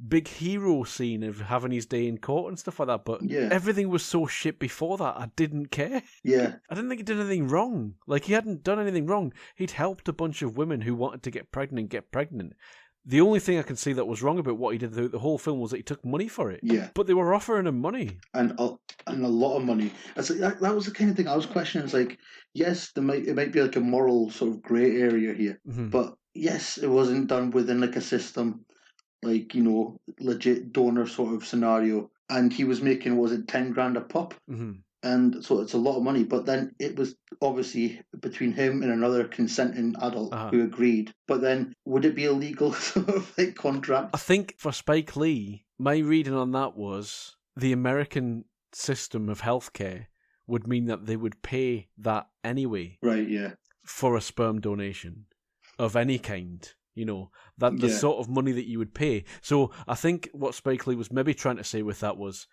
big hero scene of having his day in court and stuff like that, but everything was so shit before that, I didn't care. Yeah. I didn't think he did anything wrong. Like, he hadn't done anything wrong. He'd helped a bunch of women who wanted to get pregnant. The only thing I can see that was wrong about what he did throughout the whole film was that he took money for it. Yeah. But they were offering him money. And a lot of money. It's like, that was the kind of thing I was questioning. It's like, yes, it might be like a moral sort of grey area here. Mm-hmm. But yes, it wasn't done within like a system, like, legit donor sort of scenario. And he was making, was it $10,000 a pop? Mm-hmm. and so it's a lot of money. But then it was obviously between him and another consenting adult who agreed. But then would it be a legal sort of like contract? I think for Spike Lee, my reading on that was the American system of healthcare would mean that they would pay that anyway. Right, yeah. For a sperm donation of any kind, that the sort of money that you would pay. So I think what Spike Lee was maybe trying to say with that was,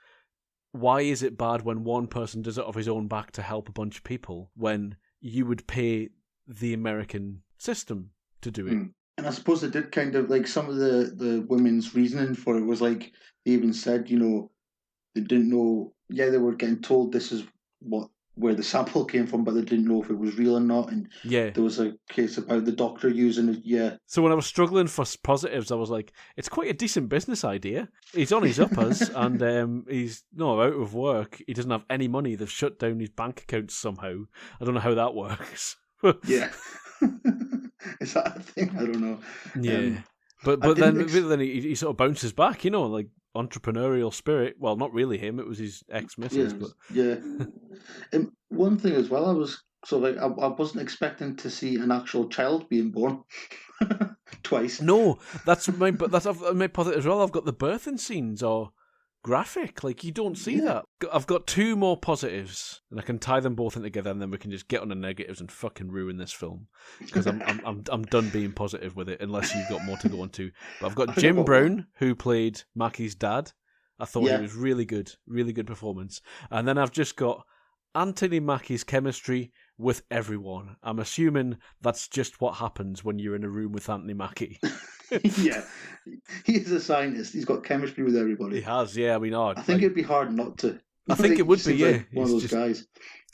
why is it bad when one person does it off his own back to help a bunch of people when you would pay the American system to do it? And I suppose it did kind of, like, some of the women's reasoning for it was, like, they even said, they didn't know, they were getting told this is where the sample came from, but they didn't know if it was real or not. And there was a case about the doctor using it, So when I was struggling for positives, I was like, it's quite a decent business idea. He's on his uppers, and he's out of work. He doesn't have any money. They've shut down his bank accounts somehow. I don't know how that works. Yeah. Is that a thing? I don't know. Yeah. But then he sort of bounces back, like entrepreneurial spirit. Well, not really him. It was his ex-missus. And one thing as well, I was sort of like, I wasn't expecting to see an actual child being born twice. No, that's my positive as well. I've got the birthing scenes are graphic. Like, you don't see that. I've got two more positives, and I can tie them both in together, and then we can just get on the negatives and fucking ruin this film, because I'm done being positive with it, unless you've got more to go on to. But I've got Jim Brown, who played Mackie's dad. I thought he was really good performance. And then I've just got Anthony Mackie's chemistry with everyone. I'm assuming that's just what happens when you're in a room with Anthony Mackie. Yeah, he's a scientist. He's got chemistry with everybody. He has, yeah. I mean, I think it'd be hard not to. I think it would be, yeah. Like one of those guys.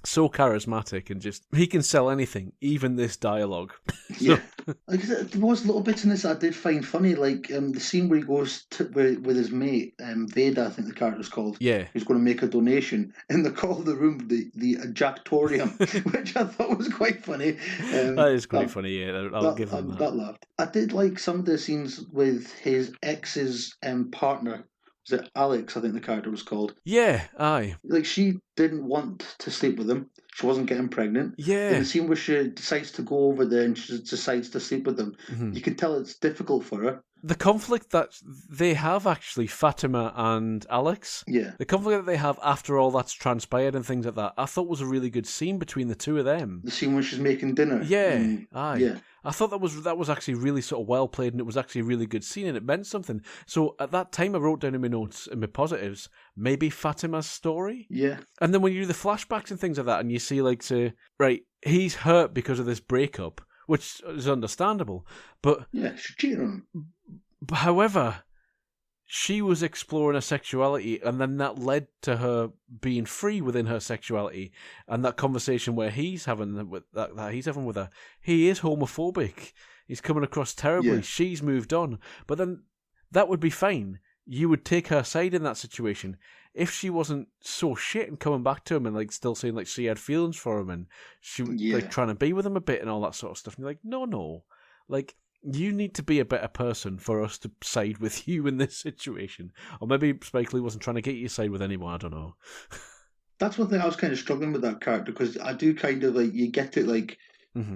So charismatic, and he can sell anything, even this dialogue. Yeah, there was little bits in this that I did find funny, like the scene where he goes with his mate, Veda, I think the character's called. Yeah, he's going to make a donation, and they call the room the ejactorium, which I thought was quite funny. That is quite funny. Yeah, I'll give him that. That laughed. I did like some of the scenes with his ex's partner. Was it Alex, I think the character was called? Yeah, aye. Like, she didn't want to sleep with him. She wasn't getting pregnant. Yeah. In the scene where she decides to go over there and she decides to sleep with him, you can tell it's difficult for her. The conflict that they have, actually, Fatima and Alex, the conflict that they have after all that's transpired and things like that, I thought was a really good scene between the two of them. The scene where she's making dinner. Yeah, aye. Yeah. I thought that was actually really sort of well played, and it was actually a really good scene, and it meant something. So at that time, I wrote down in my notes, in my positives, maybe Fatima's story. Yeah. And then when you do the flashbacks and things like that, and you see, like, he's hurt because of this breakup, which is understandable, but yeah, she cheated on him. However, she was exploring her sexuality, and then that led to her being free within her sexuality. And that conversation where he's having with her, he is homophobic. He's coming across terribly. Yeah. She's moved on, but then that would be fine. You would take her side in that situation if she wasn't so shit and coming back to him and like still saying like she had feelings for him and she was like trying to be with him a bit and all that sort of stuff. And you're like, no, like. You need to be a better person for us to side with you in this situation. Or maybe Spike Lee wasn't trying to get you to side with anyone, I don't know. That's one thing I was kind of struggling with that character, because I do kind of like, you get it like,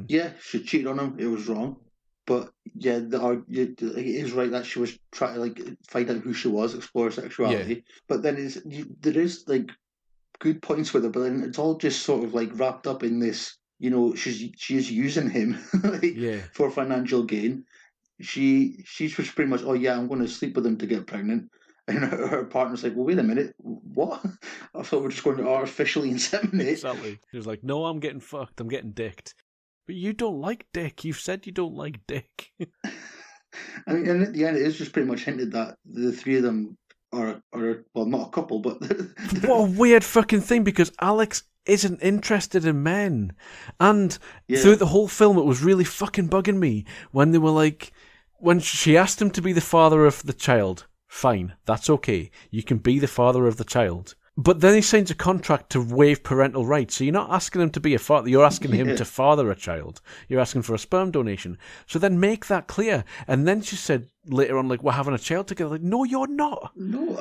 yeah, she cheated on him, it was wrong. But yeah, it is right that she was trying to like find out who she was, explore her sexuality. Yeah. But then there is like good points with it, but then it's all just sort of like wrapped up in this. You know, she is using him for financial gain. She's just pretty much, I'm going to sleep with him to get pregnant. And her partner's like, well, wait a minute, what? I thought we were just going to artificially inseminate. Exactly. She was like, no, I'm getting fucked. I'm getting dicked. But you don't like dick. You've said you don't like dick. I mean, and at the end, it is just pretty much hinted that the three of them are well, not a couple, but... What a weird fucking thing, because Alex isn't interested in men. And throughout the whole film, it was really fucking bugging me when they were like, when she asked him to be the father of the child, fine, that's okay. You can be the father of the child. But then he signs a contract to waive parental rights. So you're not asking him to be a father. You're asking him to father a child. You're asking for a sperm donation. So then make that clear. And then she said later on, like, we're having a child together. Like, no, you're not. No,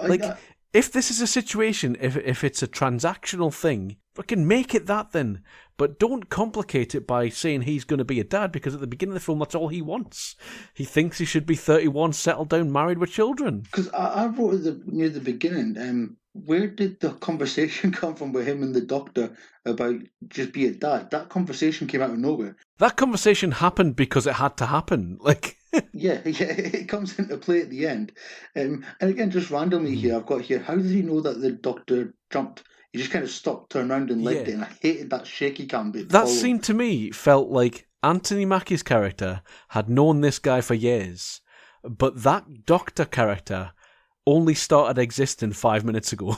if this is a situation, if it's a transactional thing, fucking make it that then. But don't complicate it by saying he's going to be a dad, because at the beginning of the film, that's all he wants. He thinks he should be 31, settled down, married with children. Because I wrote near the beginning, where did the conversation come from with him and the doctor about just be a dad? That conversation came out of nowhere. That conversation happened because it had to happen. Like, yeah, it comes into play at the end. And again, just randomly here, I've got here, how did he know that the doctor jumped? He just kind of stopped, turned around and legged it, and I hated that shaky cam bit. That scene to me felt like Anthony Mackie's character had known this guy for years, but that doctor character only started existing 5 minutes ago.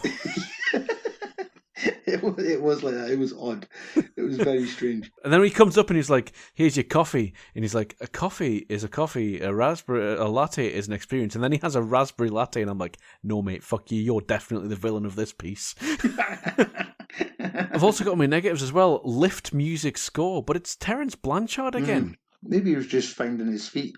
It was like that. It was odd. It was very strange. And then he comes up and he's like, here's your coffee. And he's like, a coffee is a coffee. A latte is an experience. And then he has a raspberry latte. And I'm like, no, mate, fuck you. You're definitely the villain of this piece. I've also got my negatives as well. Lift music score. But it's Terence Blanchard again. Maybe he was just finding his feet.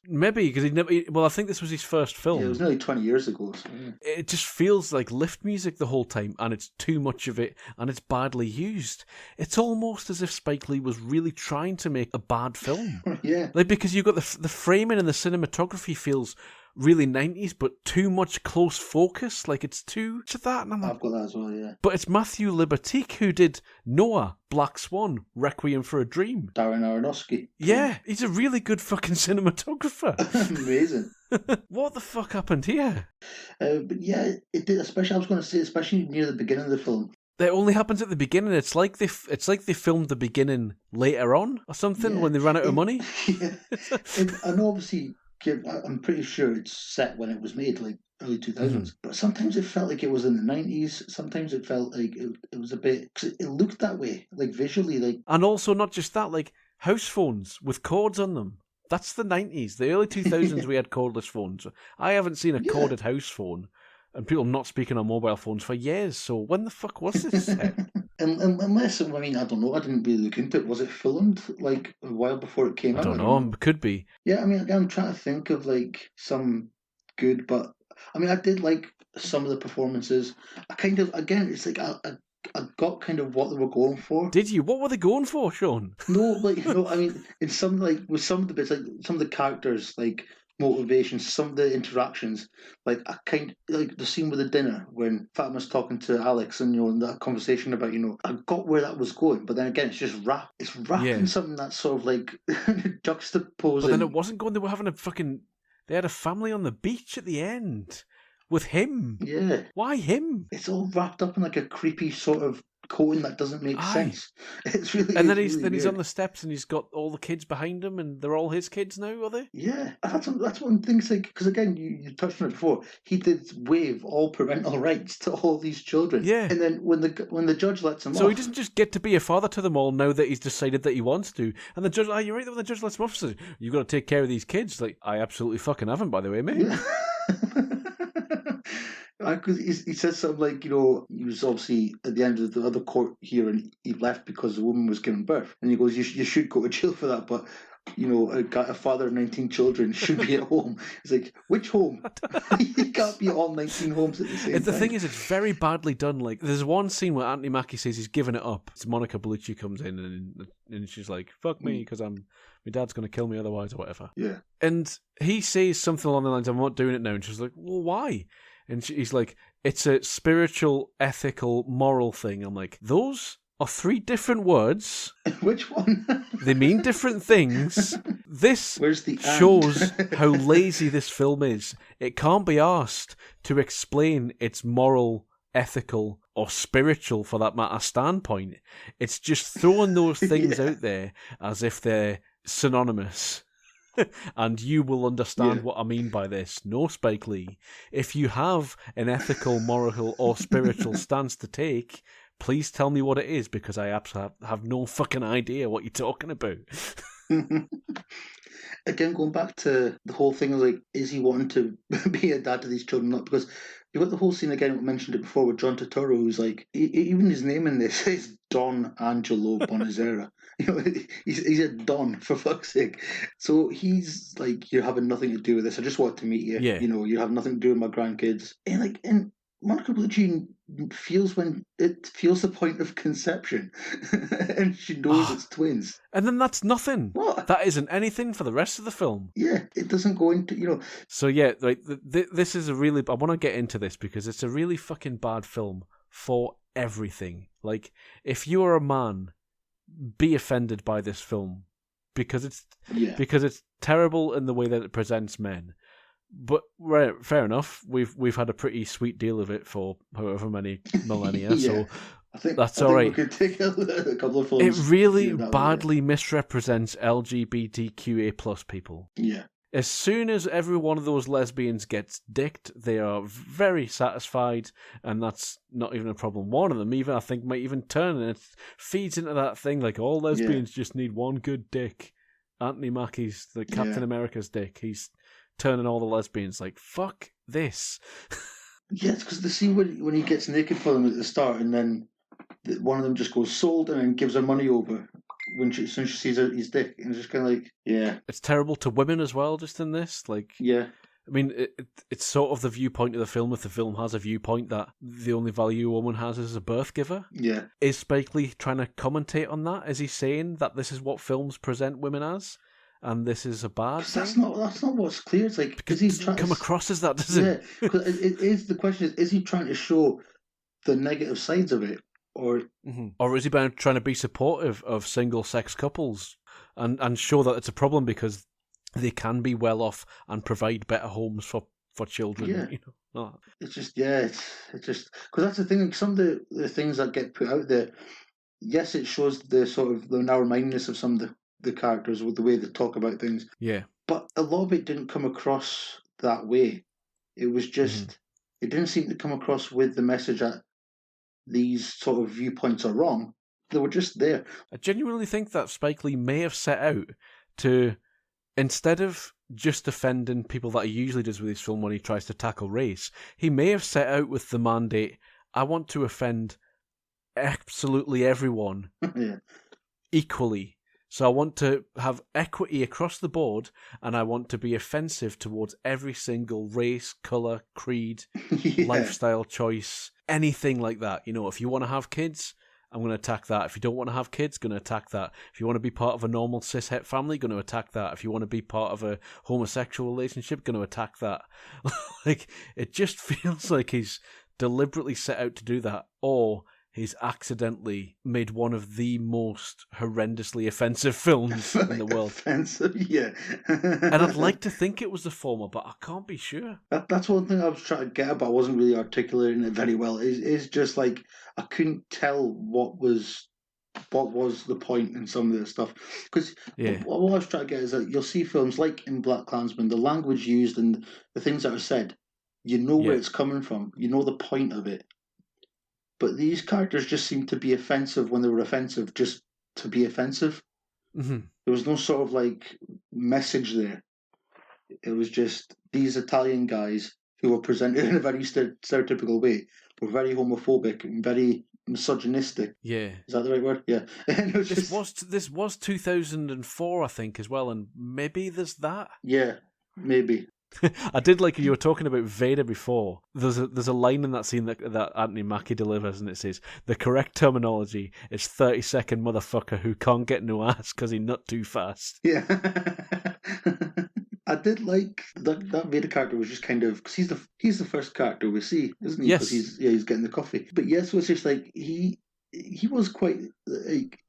Maybe, because he never... Well, I think this was his first film. Yeah, it was nearly 20 years ago. So, yeah. It just feels like lift music the whole time, and it's too much of it, and it's badly used. It's almost as if Spike Lee was really trying to make a bad film. Yeah. Like, because you've got the framing and the cinematography feels really 90s, but too much close focus. Like, it's too much of that. And I'm like, I've got that as well, yeah. But it's Matthew Libatique who did Noah, Black Swan, Requiem for a Dream. Darren Aronofsky. Yeah, he's a really good fucking cinematographer. Amazing. What the fuck happened here? But yeah, it did. Especially, I was going to say, especially near the beginning of the film. It only happens at the beginning. It's like they filmed the beginning later on or something when they ran out of money. Yeah. And obviously, I'm pretty sure it's set when it was made, like early 2000s. But sometimes it felt like it was in the 90s. Sometimes it felt like it was a bit... Cause it looked that way, like visually. Like. And also, not just that, like house phones with cords on them. That's the 90s. The early 2000s, we had cordless phones. I haven't seen a corded house phone and people not speaking on mobile phones for years. So when the fuck was this set? Unless, I mean, I don't know. I didn't really look into it. Was it filmed like a while before it came out? I don't know. Could be. Yeah, I mean, I'm trying to think of like some good, but I mean, I did like some of the performances. I kind of, again, it's like I got kind of what they were going for. Did you? What were they going for, Sean? No, like, I mean, in some, like, with some of the bits, like some of the characters, like motivations, some of the interactions, like I kind like the scene with the dinner when Fatima's talking to Alex and in that conversation about I got where that was going, but then again it's just rap. It's rapping something that's sort of like juxtaposing. But then it wasn't going. They were having they had a family on the beach at the end with him. Yeah. Why him? It's all wrapped up in like a creepy sort of coating that doesn't make sense. It's really. And then really he's on the steps and he's got all the kids behind him, and they're all his kids now, are they? Yeah, that's one thing. Like, because again, you touched on it before. He did waive all parental rights to all these children. Yeah. And then when the judge lets him off, so he doesn't just get to be a father to them all now that he's decided that he wants to. And the judge, you're right. When the judge lets him off, says, "You've got to take care of these kids." Like, I absolutely fucking haven't, by the way, mate. Yeah. Because he says something like, he was obviously at the end of the other court here and he left because the woman was giving birth. And he goes, you should go to jail for that, but, a father of 19 children should be at home. It's like, which home? You can't be at all 19 homes at the same time. The thing is, it's very badly done. Like, there's one scene where Anthony Mackie says he's given it up. It's Monica Bellucci comes in and she's like, fuck me, because my dad's going to kill me otherwise or whatever. Yeah. And he says something along the lines, I'm not doing it now. And she's like, well, why? And he's like, it's a spiritual, ethical, moral thing. I'm like, those are 3 different words. Which one? They mean different things. This Where's the shows how lazy this film is. It can't be asked to explain its moral, ethical, or spiritual, for that matter, standpoint. It's just throwing those things out there as if they're synonymous. And you will understand what I mean by this. No, Spike Lee. If you have an ethical, moral, or spiritual stance to take, please tell me what it is, because I absolutely have no fucking idea what you're talking about. Again, going back to the whole thing of, like, is he wanting to be a dad to these children? Not because you've got the whole scene again. We mentioned it before with John Turturro, who's like, even his name in this is Don Angelo Bonazera. He's a Don, for fuck's sake. So he's like, you're having nothing to do with this. I just want to meet you. Yeah. You have nothing to do with my grandkids. And Monica Bellucci feels the point of conception, and she knows it's twins. And then that's nothing. What? That isn't anything for the rest of the film. Yeah, it doesn't go into, So yeah, like this is a really. I want to get into this because it's a really fucking bad film for everything. Like, if you are a man, be offended by this film because it's terrible in the way that it presents men. But right, fair enough. We've had a pretty sweet deal of it for however many millennia. So I think that's all right. We could take a couple of films. It really badly misrepresents LGBTQA plus people. Yeah. As soon as every one of those lesbians gets dicked, they are very satisfied, and that's not even a problem. One of them, even I think, might even turn, and it feeds into that thing like all lesbians just need one good dick. Anthony Mackie's the Captain America's dick. He's turning all the lesbians like, fuck this. Yes, because the scene when he gets naked for them at the start, and then one of them just goes sold and then gives her money over as soon as she sees his dick, and it's just kind of like, yeah. It's terrible to women as well, just in this. Like, yeah. I mean, it's sort of the viewpoint of the film. If the film has a viewpoint that the only value a woman has is a birth giver. Yeah. Is Spike Lee trying to commentate on that? Is he saying that this is what films present women as? And this is a bad thing? That's not what's clear. It's like, because he doesn't come across as that, does it? Yeah, because the question is he trying to show the negative sides of it, or is he trying to be supportive of single-sex couples and show that it's a problem because they can be well off and provide better homes for children? Yeah. It's just it's just because that's the thing. Like, some of the things that get put out there, yes, it shows the sort of the narrow-mindedness of some of the characters with the way they talk about things. Yeah. But a lot of it didn't come across that way. It was just, it didn't seem to come across with the message that these sort of viewpoints are wrong. They were just there. I genuinely think that Spike Lee may have set out to, instead of just offending people that he usually does with his film when he tries to tackle race, he may have set out with the mandate, I want to offend absolutely everyone equally. So I want to have equity across the board, and I want to be offensive towards every single race, colour, creed, lifestyle choice, anything like that. If you want to have kids, I'm going to attack that. If you don't want to have kids, going to attack that. If you want to be part of a normal cis-het family, going to attack that. If you want to be part of a homosexual relationship, going to attack that. Like, it just feels like he's deliberately set out to do that, or he's accidentally made one of the most horrendously offensive films in the world. Offensive, yeah. And I'd like to think it was the former, but I can't be sure. That's one thing I was trying to get at, but I wasn't really articulating it very well. Is just like, I couldn't tell what was the point in some of this stuff. Because what I was trying to get is that you'll see films like in BlacKKlansman, the language used and the things that are said, where it's coming from. You know the point of it. But these characters just seemed to be offensive when they were offensive, just to be offensive. Mm-hmm. There was no sort of like message there. It was just these Italian guys who were presented in a very stereotypical way, were very homophobic and very misogynistic. Yeah. Is that the right word? Yeah. This was 2004, I think, as well, and maybe there's that. Yeah, maybe. I did like you were talking about Vader before. There's a line in that scene that Anthony Mackie delivers, and it says, the correct terminology is 30-second motherfucker who can't get no ass because he nut too fast. Yeah. I did like that Vader character was just kind of, because he's the first character we see, isn't he? Yes. Because he's getting the coffee. But yes, it was just like he was quite.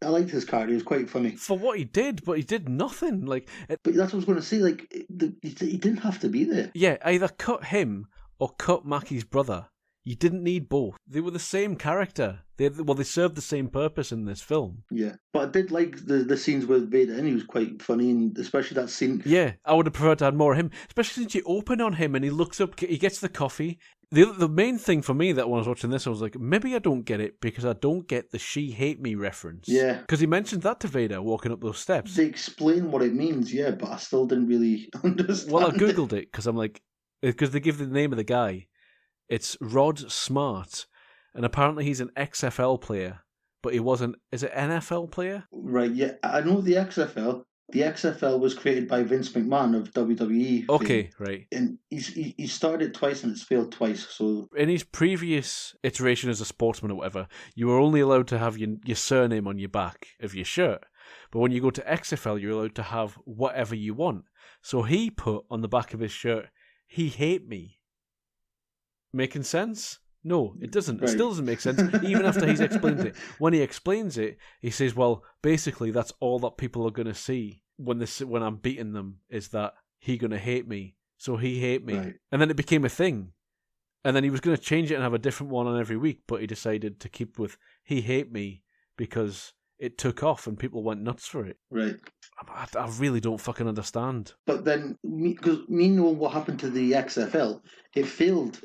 I liked his character. He was quite funny for what he did, but he did nothing. But that's what I was going to say. Like, he didn't have to be there. Yeah, either cut him or cut Mackie's brother. You didn't need both. They were the same character. They served the same purpose in this film. Yeah, but I did like the scenes with Vader, and he was quite funny, and especially that scene. Yeah, I would have preferred to have more of him, especially since you open on him and he looks up, he gets the coffee. The main thing for me that when I was watching this, I was like, maybe I don't get it because I don't get the "she hate me" reference. Yeah, because he mentioned that to Vader walking up those steps. They explain what it means, yeah, but I still didn't really understand. Well, I googled it because I'm like, because they give the name of the guy. It's Rod Smart, and apparently he's an XFL player, but he wasn't. Is it NFL player? Right, yeah, I know the XFL. the XFL was created by Vince McMahon of WWE. Okay, fame, right. and he started it twice and it's failed twice. So in his previous iteration as a sportsman or whatever, you were only allowed to have your surname on your back of your shirt. But when you go to XFL, you're allowed to have whatever you want. So he put on the back of his shirt, "He hate me." Making sense? No, it doesn't. It still doesn't make sense, even after he's explained it. When he explains it, he says, well, basically that's all that people are going to see when I'm beating them, is that he going to hate me. So he hate me. Right. And then it became a thing. And then he was going to change it and have a different one on every week, but he decided to keep with "he hate me" because it took off and people went nuts for it. Right. I really don't fucking understand. But then, because me knowing what happened to the XFL, it failed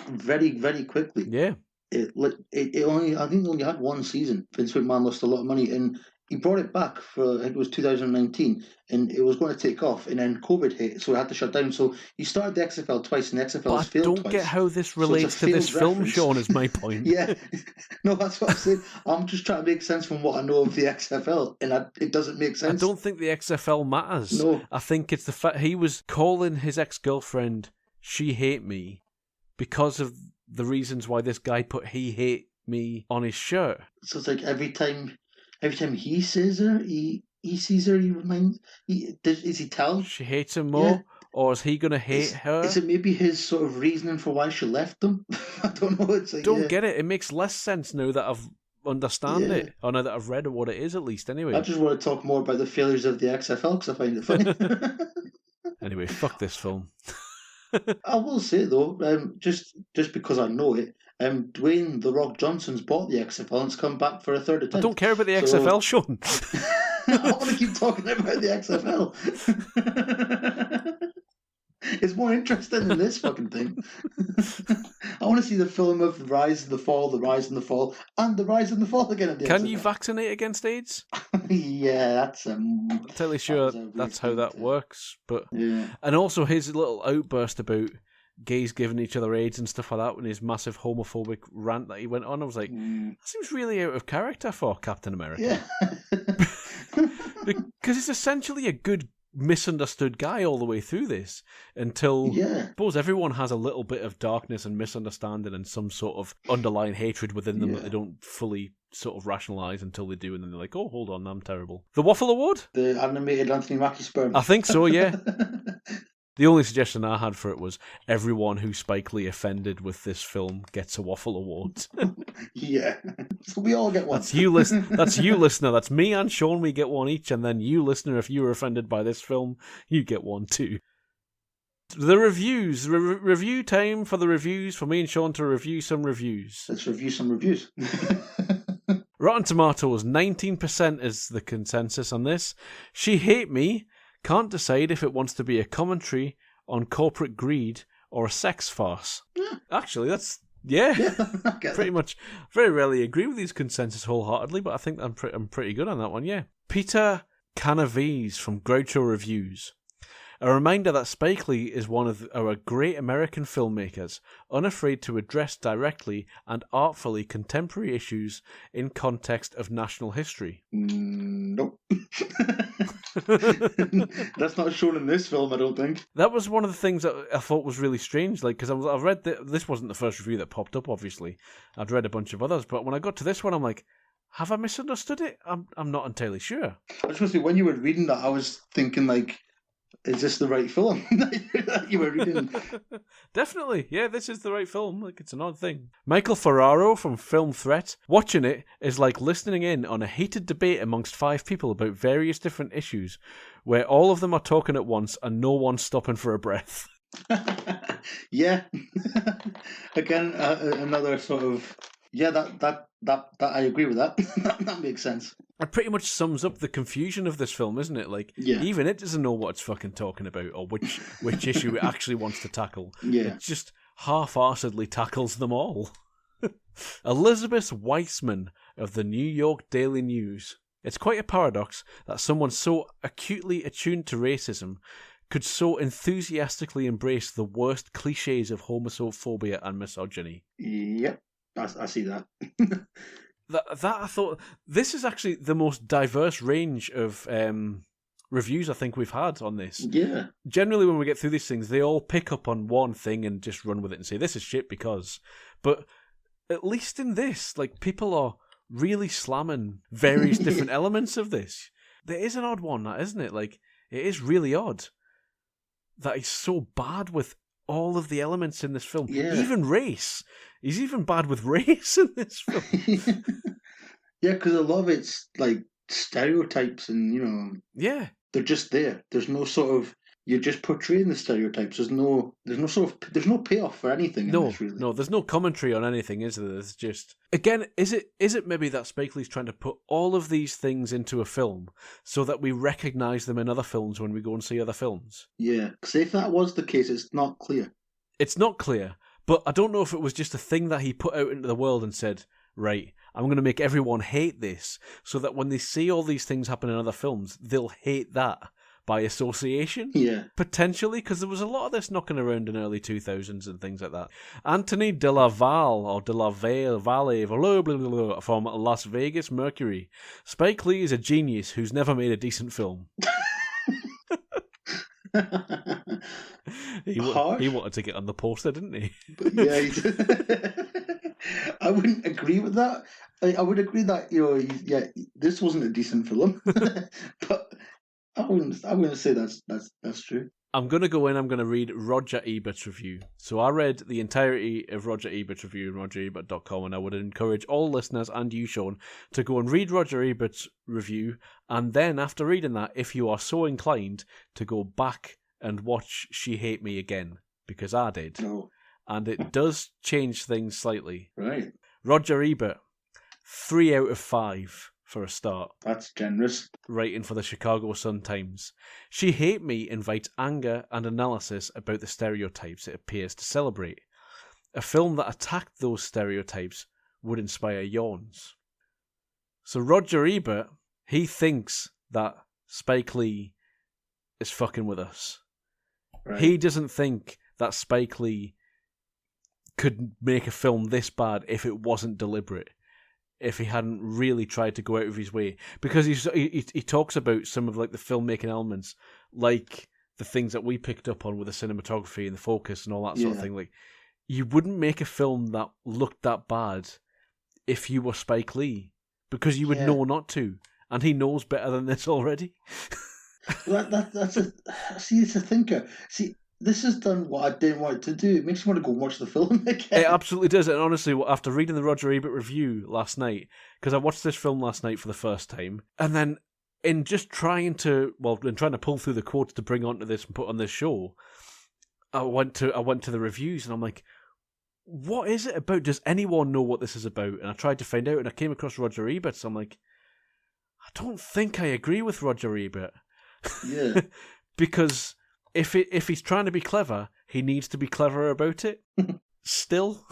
very, very quickly. Yeah. I think it only had one season. Vince McMahon lost a lot of money, and he brought it back for, I think it was 2019, and it was going to take off, and then COVID hit, so it had to shut down. So he started the XFL twice, and the XFL has failed twice. But I don't get how this relates to this film, Sean, is my point. Yeah, no, that's what I'm saying. I'm just trying to make sense from what I know of the XFL, and it doesn't make sense. I don't think the XFL matters. No. I think it's the fact he was calling his ex-girlfriend "she hate me" because of the reasons why this guy put "he hate me" on his shirt. So it's like every time he sees her, he sees her, he reminds. Is he tell? She hates him more, or is he gonna hate her? Is it maybe his sort of reasoning for why she left him? I don't know. It's like, don't get it. It makes less sense now that I've understand it, or now that I've read what it is, at least. Anyway, I just want to talk more about the failures of the XFL because I find it funny. Anyway, fuck this film. I will say though, just because I know it, Dwayne "The Rock" Johnson's bought the XFL and it's come back for a third attempt. I don't care about the XFL, Sean. I want to keep talking about the XFL. It's more interesting than this fucking thing. I want to see the film of the rise and the fall, the rise and the fall, and the rise and the fall again. At the Can XFL. you vaccinate against AIDS? Yeah, that's. I'm totally sure that's how that works. But yeah. And also his little outburst about gays giving each other AIDS and stuff like that, when his massive homophobic rant that he went on, I was like, that seems really out of character for Captain America. Yeah. Because it's essentially a good, misunderstood guy all the way through this until I suppose everyone has a little bit of darkness and misunderstanding and some sort of underlying hatred within them that they don't fully sort of rationalise until they do, and then they're like, oh, hold on, I'm terrible. The Waffle Award? The animated Anthony Mackie sperm. I think so, yeah. The only suggestion I had for it was everyone who Spike Lee offended with this film gets a Waffle Award. Yeah. So we all get one. That's you, listener. That's me and Sean. We get one each. And then you, listener, if you were offended by this film, you get one too. The reviews. Review time for the reviews. For me and Sean to review some reviews. Let's review some reviews. Rotten Tomatoes, 19% is the consensus on this. She Hate Me can't decide if it wants to be a commentary on corporate greed or a sex farce. Yeah. Actually, that's pretty much. Very rarely agree with these consensus wholeheartedly, but I think I'm pretty good on that one. Yeah, Peter Canavies from Groucho Reviews. A reminder that Spike Lee is one of our great American filmmakers, unafraid to address directly and artfully contemporary issues in context of national history. Nope. That's not shown in this film, I don't think. That was one of the things that I thought was really strange, like, because I've read this wasn't the first review that popped up, obviously. I'd read a bunch of others, but when I got to this one, I'm like, have I misunderstood it? I'm not entirely sure. I was supposed to say, when you were reading that, I was thinking, like, is this the right film that you were reading? Definitely. Yeah, this is the right film. Like, it's an odd thing. Michael Ferraro from Film Threat. Watching it is like listening in on a heated debate amongst 5 people about various different issues where all of them are talking at once and no one's stopping for a breath. Yeah. Again, another sort of... Yeah, that I agree with that. That makes sense. It pretty much sums up the confusion of this film, isn't it? Like, even it doesn't know what it's fucking talking about or which issue it actually wants to tackle. Yeah. It just half-arsedly tackles them all. Elizabeth Weissman of the New York Daily News. It's quite a paradox that someone so acutely attuned to racism could so enthusiastically embrace the worst cliches of homophobia and misogyny. Yep. I see that. that I thought, this is actually the most diverse range of reviews I think we've had on this. Yeah. Generally, when we get through these things, they all pick up on one thing and just run with it and say, this is shit because... But at least in this, like, people are really slamming various different elements of this. There is an odd one, that, isn't it? Like, it is really odd that he's so bad with all of the elements in this film. Yeah. Even race. He's even bad with race in this film. Yeah, because a lot of it's like stereotypes and, Yeah. they're just there. There's no sort of, you're just portraying the stereotypes. There's no payoff for anything in this, really. No, there's no commentary on anything, is there? There's just... Again, is it maybe that Spike Lee's trying to put all of these things into a film so that we recognise them in other films when we go and see other films? Yeah, because if that was the case, it's not clear. It's not clear, but I don't know if it was just a thing that he put out into the world and said, right, I'm going to make everyone hate this so that when they see all these things happen in other films, they'll hate that by association. Yeah. Potentially, because there was a lot of this knocking around in early 2000s and things like that. Anthony de la Valle, or de la Valle, blah, blah, blah, from Las Vegas Mercury. Spike Lee is a genius who's never made a decent film. He wanted to get on the poster, didn't he? Yeah, he did. I wouldn't agree with that. I would agree that this wasn't a decent film, but I wouldn't say that's true. I'm going to go in, I'm going to read Roger Ebert's review. So I read the entirety of Roger Ebert's review on rogerebert.com, and I would encourage all listeners and you, Sean, to go and read Roger Ebert's review, and then after reading that, if you are so inclined, to go back and watch She Hate Me again, because I did. No. And it does change things slightly. Right. Roger Ebert, 3 out of 5 for a start. That's generous. Writing for the Chicago Sun-Times. She Hate Me invites anger and analysis about the stereotypes it appears to celebrate. A film that attacked those stereotypes would inspire yawns. So Roger Ebert, he thinks that Spike Lee is fucking with us. Right. He doesn't think that Spike Lee could make a film this bad if it wasn't deliberate, if he hadn't really tried to go out of his way. Because he talks about some of like the filmmaking elements, like the things that we picked up on with the cinematography and the focus and all that sort of thing. Like, you wouldn't make a film that looked that bad if you were Spike Lee, because you would know not to, and he knows better than this already. It's a thinker. See, this has done what I didn't want it to do. It makes me want to go watch the film again. It absolutely does. And honestly, after reading the Roger Ebert review last night, because I watched this film last night for the first time, and then in just trying to pull through the quotes to bring onto this and put on this show, I went to the reviews and I'm like, what is it about? Does anyone know what this is about? And I tried to find out, and I came across Roger Ebert, so I'm like, I don't think I agree with Roger Ebert. Yeah. Because if he's trying to be clever, he needs to be clever about it. Still.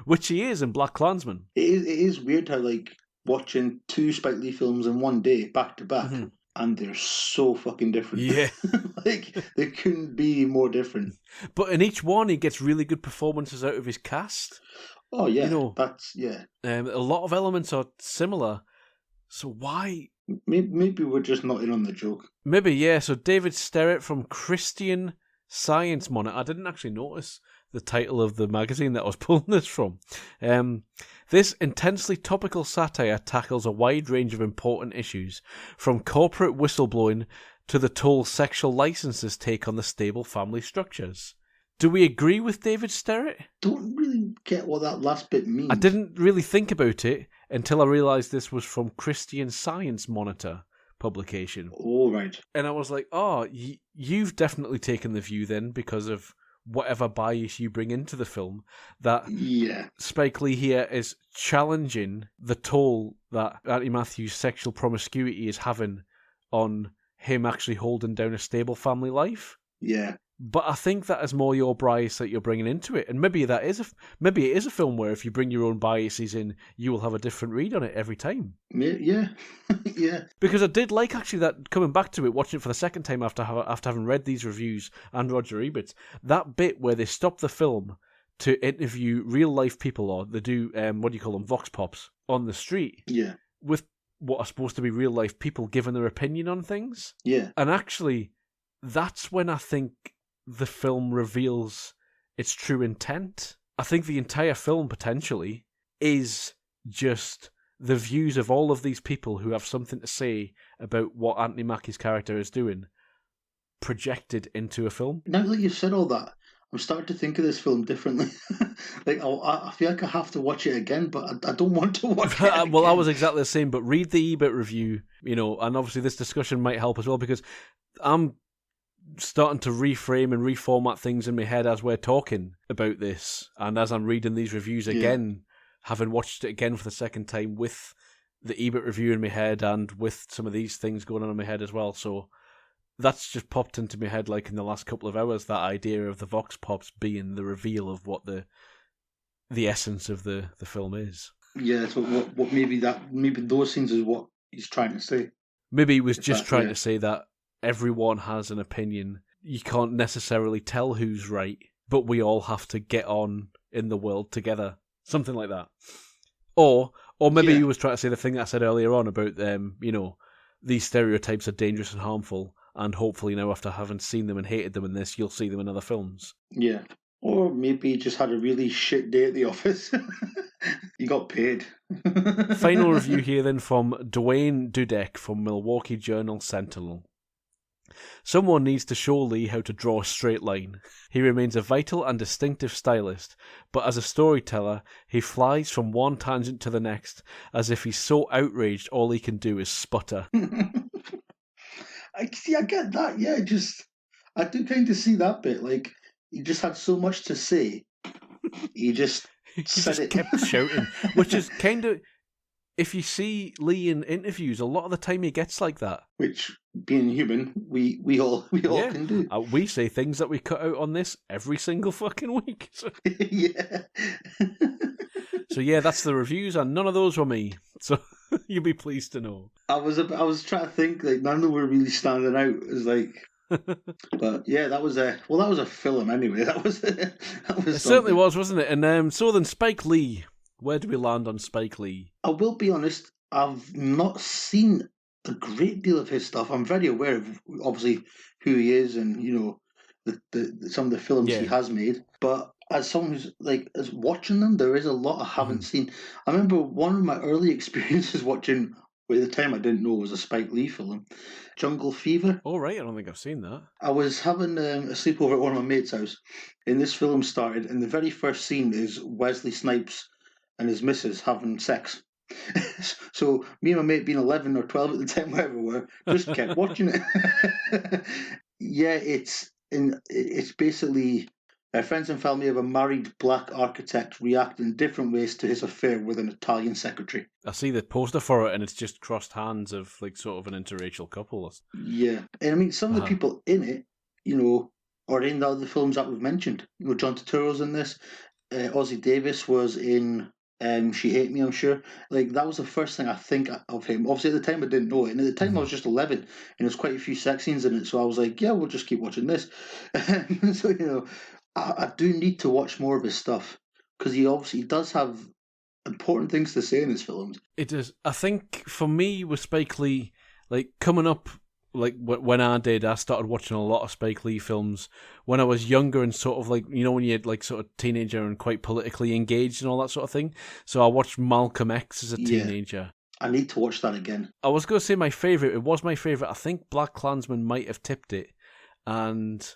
Which he is in BlacKKlansman. It is weird how, like, watching 2 Spike Lee films in one day, back to back, and they're so fucking different. Yeah. Like, they couldn't be more different. But in each one, he gets really good performances out of his cast. Oh, yeah. You know, a lot of elements are similar. So why... Maybe we're just not in on the joke. Maybe, yeah. So David Sterrett from Christian Science Monitor. I didn't actually notice the title of the magazine that I was pulling this from. This intensely topical satire tackles a wide range of important issues, from corporate whistleblowing to the toll sexual licenses take on the stable family structures. Do we agree with David Sterrett? Don't really get what that last bit means. I didn't really think about it until I realised this was from Christian Science Monitor publication. Oh, right. And I was like, oh, you've definitely taken the view then, because of whatever bias you bring into the film, that Spike Lee here is challenging the toll that Auntie Matthew's sexual promiscuity is having on him actually holding down a stable family life. Yeah. But I think that is more your bias that you're bringing into it, and maybe it is a film where if you bring your own biases in, you will have a different read on it every time. Yeah, yeah. Because I did like actually that, coming back to it, watching it for the second time after having read these reviews and Roger Ebert, that bit where they stop the film to interview real life people, or they do vox pops on the street. Yeah. With what are supposed to be real life people giving their opinion on things. Yeah. And actually, that's when I think the film reveals its true intent. I think the entire film, potentially, is just the views of all of these people who have something to say about what Anthony Mackie's character is doing, projected into a film. Now that you've said all that, I'm starting to think of this film differently. Like, I feel like I have to watch it again, but I don't want to watch it again. Well, I was exactly the same, but read the EBIT review, and obviously this discussion might help as well, because I'm starting to reframe and reformat things in my head as we're talking about this, and as I'm reading these reviews again, having watched it again for the second time with the EBIT review in my head and with some of these things going on in my head as well. So that's just popped into my head like in the last couple of hours, that idea of the Vox Pops being the reveal of what the essence of the film is. Yeah, so what maybe those scenes is what he's trying to say. Maybe he was just trying to say that everyone has an opinion. You can't necessarily tell who's right, but we all have to get on in the world together. Something like that. Or maybe he was trying to say the thing I said earlier on about these stereotypes are dangerous and harmful, and hopefully now, after having seen them and hated them in this, you'll see them in other films. Yeah. Or maybe he just had a really shit day at the office. He got paid. Final review here then from Dwayne Dudek from Milwaukee Journal Sentinel. Someone needs to show Lee how to draw a straight line. He remains a vital and distinctive stylist, but as a storyteller, he flies from one tangent to the next, as if he's so outraged all he can do is sputter. I get that. Yeah, I do kind of see that bit. Like, he just had so much to say. He just kept shouting, which is kind of, if you see Lee in interviews, a lot of the time he gets like that. Which, being human, we all can do. We say things that we cut out on this every single fucking week. So. Yeah. So yeah, that's the reviews, and none of those were me. So you'll be pleased to know. I was trying to think, like, none of them were really standing out as like. But yeah, that was a film anyway. That was it certainly was, wasn't it? And so then Spike Lee. Where do we land on Spike Lee? I will be honest, I've not seen a great deal of his stuff. I'm very aware of, obviously, who he is and, some of the films he has made. But as someone who's, as watching them, there is a lot I haven't seen. I remember one of my early experiences watching, at the time I didn't know it was a Spike Lee film, Jungle Fever. Oh, right, I don't think I've seen that. I was having a sleepover at one of my mates' house, and this film started, and the very first scene is Wesley Snipes and his missus having sex. So me and my mate, being 11 or 12 at the time, wherever we were, just kept watching it. Yeah, it's basically friends and family of a married black architect react in different ways to his affair with an Italian secretary. I see the poster for it, and it's just crossed hands of sort of an interracial couple. Yeah, and I mean, some of the people in it, are in the other films that we've mentioned. John Turturro's in this. Ossie Davis was in She Hate Me, I'm sure. That was the first thing I think of him. Obviously, at the time I didn't know it, and at the time I was just 11, and there's quite a few sex scenes in it, so I was like, yeah, we'll just keep watching this. So, I do need to watch more of his stuff, because he obviously does have important things to say in his films. It does. I think, for me, with Spike Lee, coming up, when I started watching a lot of Spike Lee films when I was younger and sort of when you're sort of teenager and quite politically engaged and all that sort of thing. So I watched Malcolm X as a teenager. I need to watch that again. I was going to say my favourite. It was my favourite. I think BlacKKKlansman might have tipped it. And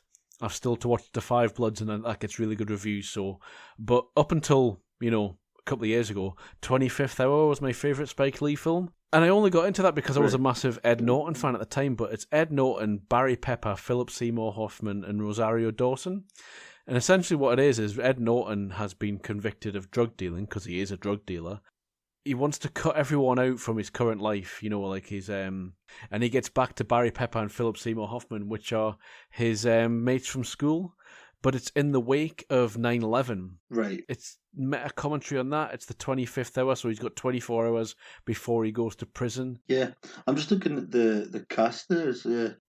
I've still to watch The Five Bloods, and that gets really good reviews. So, but up until, a couple of years ago, 25th Hour was my favourite Spike Lee film. And I only got into that because I was a massive Ed Norton fan at the time, but it's Ed Norton, Barry Pepper, Philip Seymour Hoffman, and Rosario Dawson. And essentially what it is Ed Norton has been convicted of drug dealing, because he is a drug dealer. He wants to cut everyone out from his current life, and he gets back to Barry Pepper and Philip Seymour Hoffman, which are his mates from school. But it's in the wake of 9/11. Right. It's meta commentary on that. It's the 25th hour, so he's got 24 hours before he goes to prison. Yeah, I'm just looking at the cast there.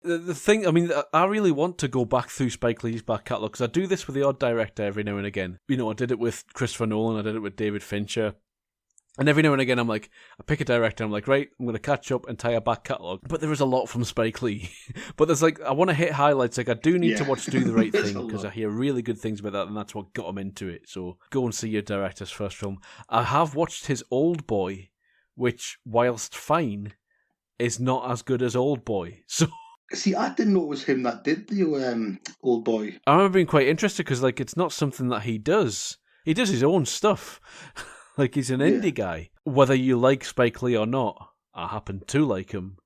The thing, I mean, I really want to go back through Spike Lee's back catalogue, because I do this with the odd director every now and again. I did it with Christopher Nolan, I did it with David Fincher. And every now and again, I pick a director, I'm like, right, I'm going to catch up, entire back catalogue. But there is a lot from Spike Lee. But there's I want to hit highlights. I do need to watch Do the Right Thing, because I hear really good things about that, and that's what got him into it. So go and see your director's first film. I have watched his Old Boy, which, whilst fine, is not as good as Old Boy. So... See, I didn't know it was him that did the Old Boy. I remember being quite interested, because it's not something that he does. He does his own stuff. He's an indie guy. Whether you like Spike Lee or not, I happen to like him,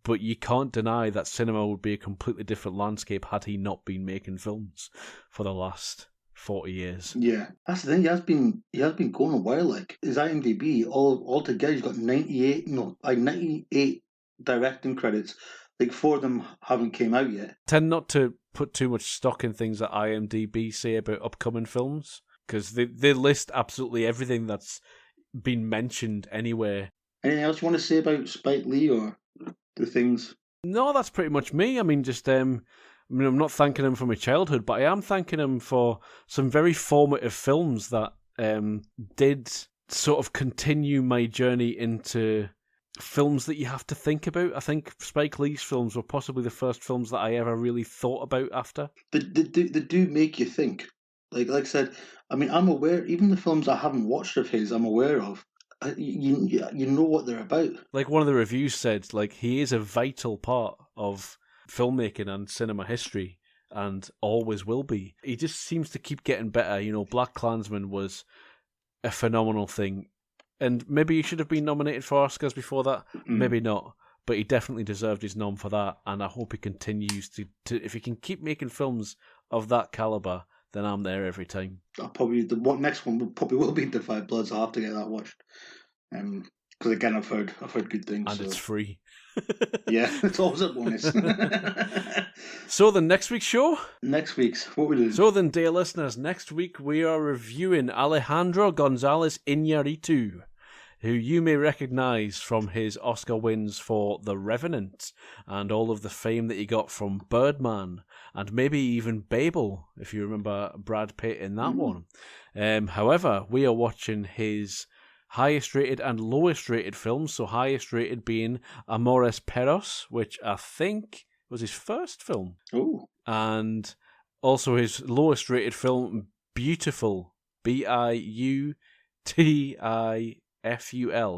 but you can't deny that cinema would be a completely different landscape had he not been making films for the last 40 years. Yeah, that's the thing. He has been going a while. His IMDb all together, he's got 98 directing credits. 4 of them haven't came out yet. Tend not to put too much stock in things that IMDb say about upcoming films, because they list absolutely everything that's been mentioned anywhere. Anything else you want to say about Spike Lee or the things? No, that's pretty much me. I mean, I'm not thanking him for my childhood, but I am thanking him for some very formative films that did sort of continue my journey into films that you have to think about. I think Spike Lee's films were possibly the first films that I ever really thought about after. They do make you think. Like I said, I mean, I'm aware, even the films I haven't watched of his, I'm aware of. You know what they're about. Like one of the reviews said, he is a vital part of filmmaking and cinema history, and always will be. He just seems to keep getting better. BlacKKKlansman was a phenomenal thing, and maybe he should have been nominated for Oscars before that. Maybe not, but he definitely deserved his nom for that, and I hope he continues to if he can keep making films of that caliber, then I'm there every time. What next one will be The Five Bloods. I'll have to get that watched. Because again, I've heard good things. And it's free. Yeah, it's always a bonus. So then, next week's show? Next week's, what we doing? So then, dear listeners, next week we are reviewing Alejandro González Iñárritu, who you may recognise from his Oscar wins for The Revenant and all of the fame that he got from Birdman and maybe even Babel, if you remember Brad Pitt in that one. However, we are watching his highest rated and lowest rated films, so highest rated being Amores Perros, which I think was his first film. Oh. And also his lowest rated film, Beautiful, Biutiful,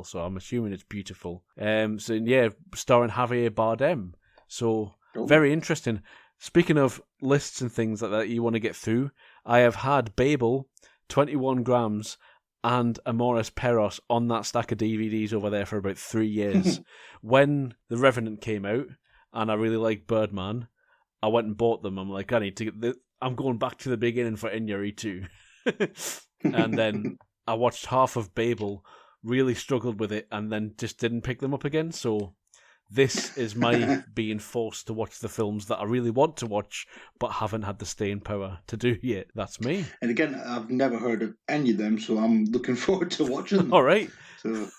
so I'm assuming it's Beautiful. So yeah, starring Javier Bardem. So very interesting. Speaking of lists and things like that you want to get through, I have had Babel, 21 grams, and Amores Perros on that stack of DVDs over there for about 3 years. When The Revenant came out, and I really liked Birdman, I went and bought them. I'm like, I need to get I'm going back to the beginning for Iñárritu. And then I watched half of Babel, really struggled with it, and then just didn't pick them up again. So this is my being forced to watch the films that I really want to watch, but haven't had the staying power to do yet. That's me. And again, I've never heard of any of them, so I'm looking forward to watching them. All right. So...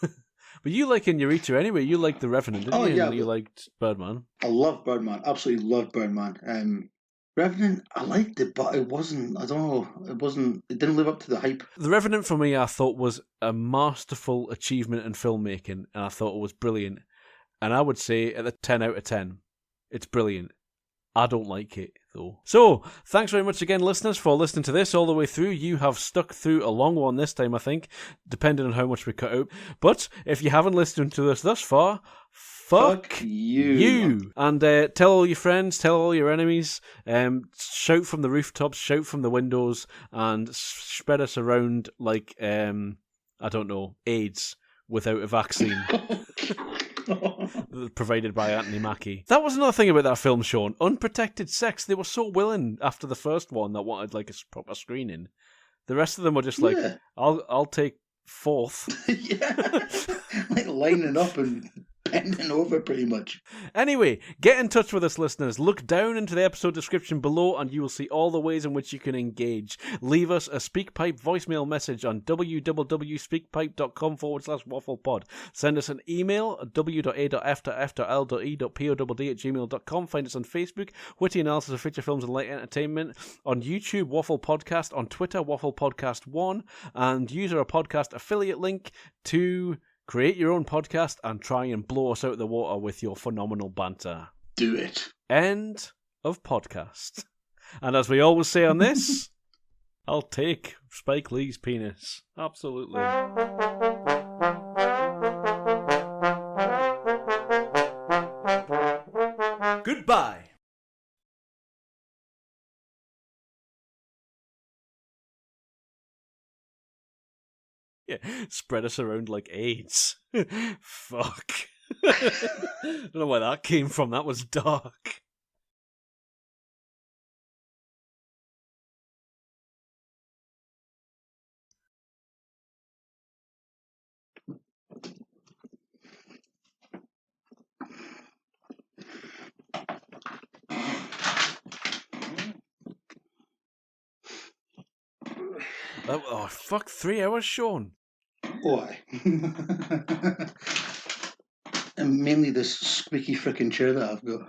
But you like Iñárritu anyway. You liked The Revenant, didn't you? Yeah. You liked Birdman. I love Birdman. Absolutely love Birdman. Revenant, I liked it, but it wasn't, I don't know, it didn't live up to the hype. The Revenant for me, I thought was a masterful achievement in filmmaking, and I thought it was brilliant. And I would say at a 10 out of 10, it's brilliant. I don't like it, though. So, thanks very much again, listeners, for listening to this all the way through. You have stuck through a long one this time, I think, depending on how much we cut out. But if you haven't listened to us thus far, fuck you. And tell all your friends, tell all your enemies, shout from the rooftops, shout from the windows, and spread us around like, I don't know, AIDS without a vaccine. Provided by Anthony Mackie. That was another thing about that film, Sean. Unprotected sex. They were so willing after the first one that wanted like a proper screening. The rest of them were just like, I'll take fourth. Yeah. Like lining up and bending over pretty much. Anyway, get in touch with us, listeners. Look down into the episode description below and you will see all the ways in which you can engage. Leave us a SpeakPipe voicemail message on www.speakpipe.com/wafflepod. Send us an email at w.a.f.f.l.e.podd@gmail.com. Find us on Facebook, Witty Analysis of Feature Films and Light Entertainment, on YouTube, Waffle Podcast, on Twitter, Waffle Podcast 1, and use our podcast affiliate link to create your own podcast and try and blow us out of the water with your phenomenal banter. Do it. End of podcast. And as we always say on this, I'll take Spike Lee's penis. Absolutely. Goodbye. Yeah, spread us around like AIDS. Fuck. Don't know where that came from. That was dark. Oh, fuck, 3 hours, Sean. Why? And mainly this squeaky frickin' chair that I've got.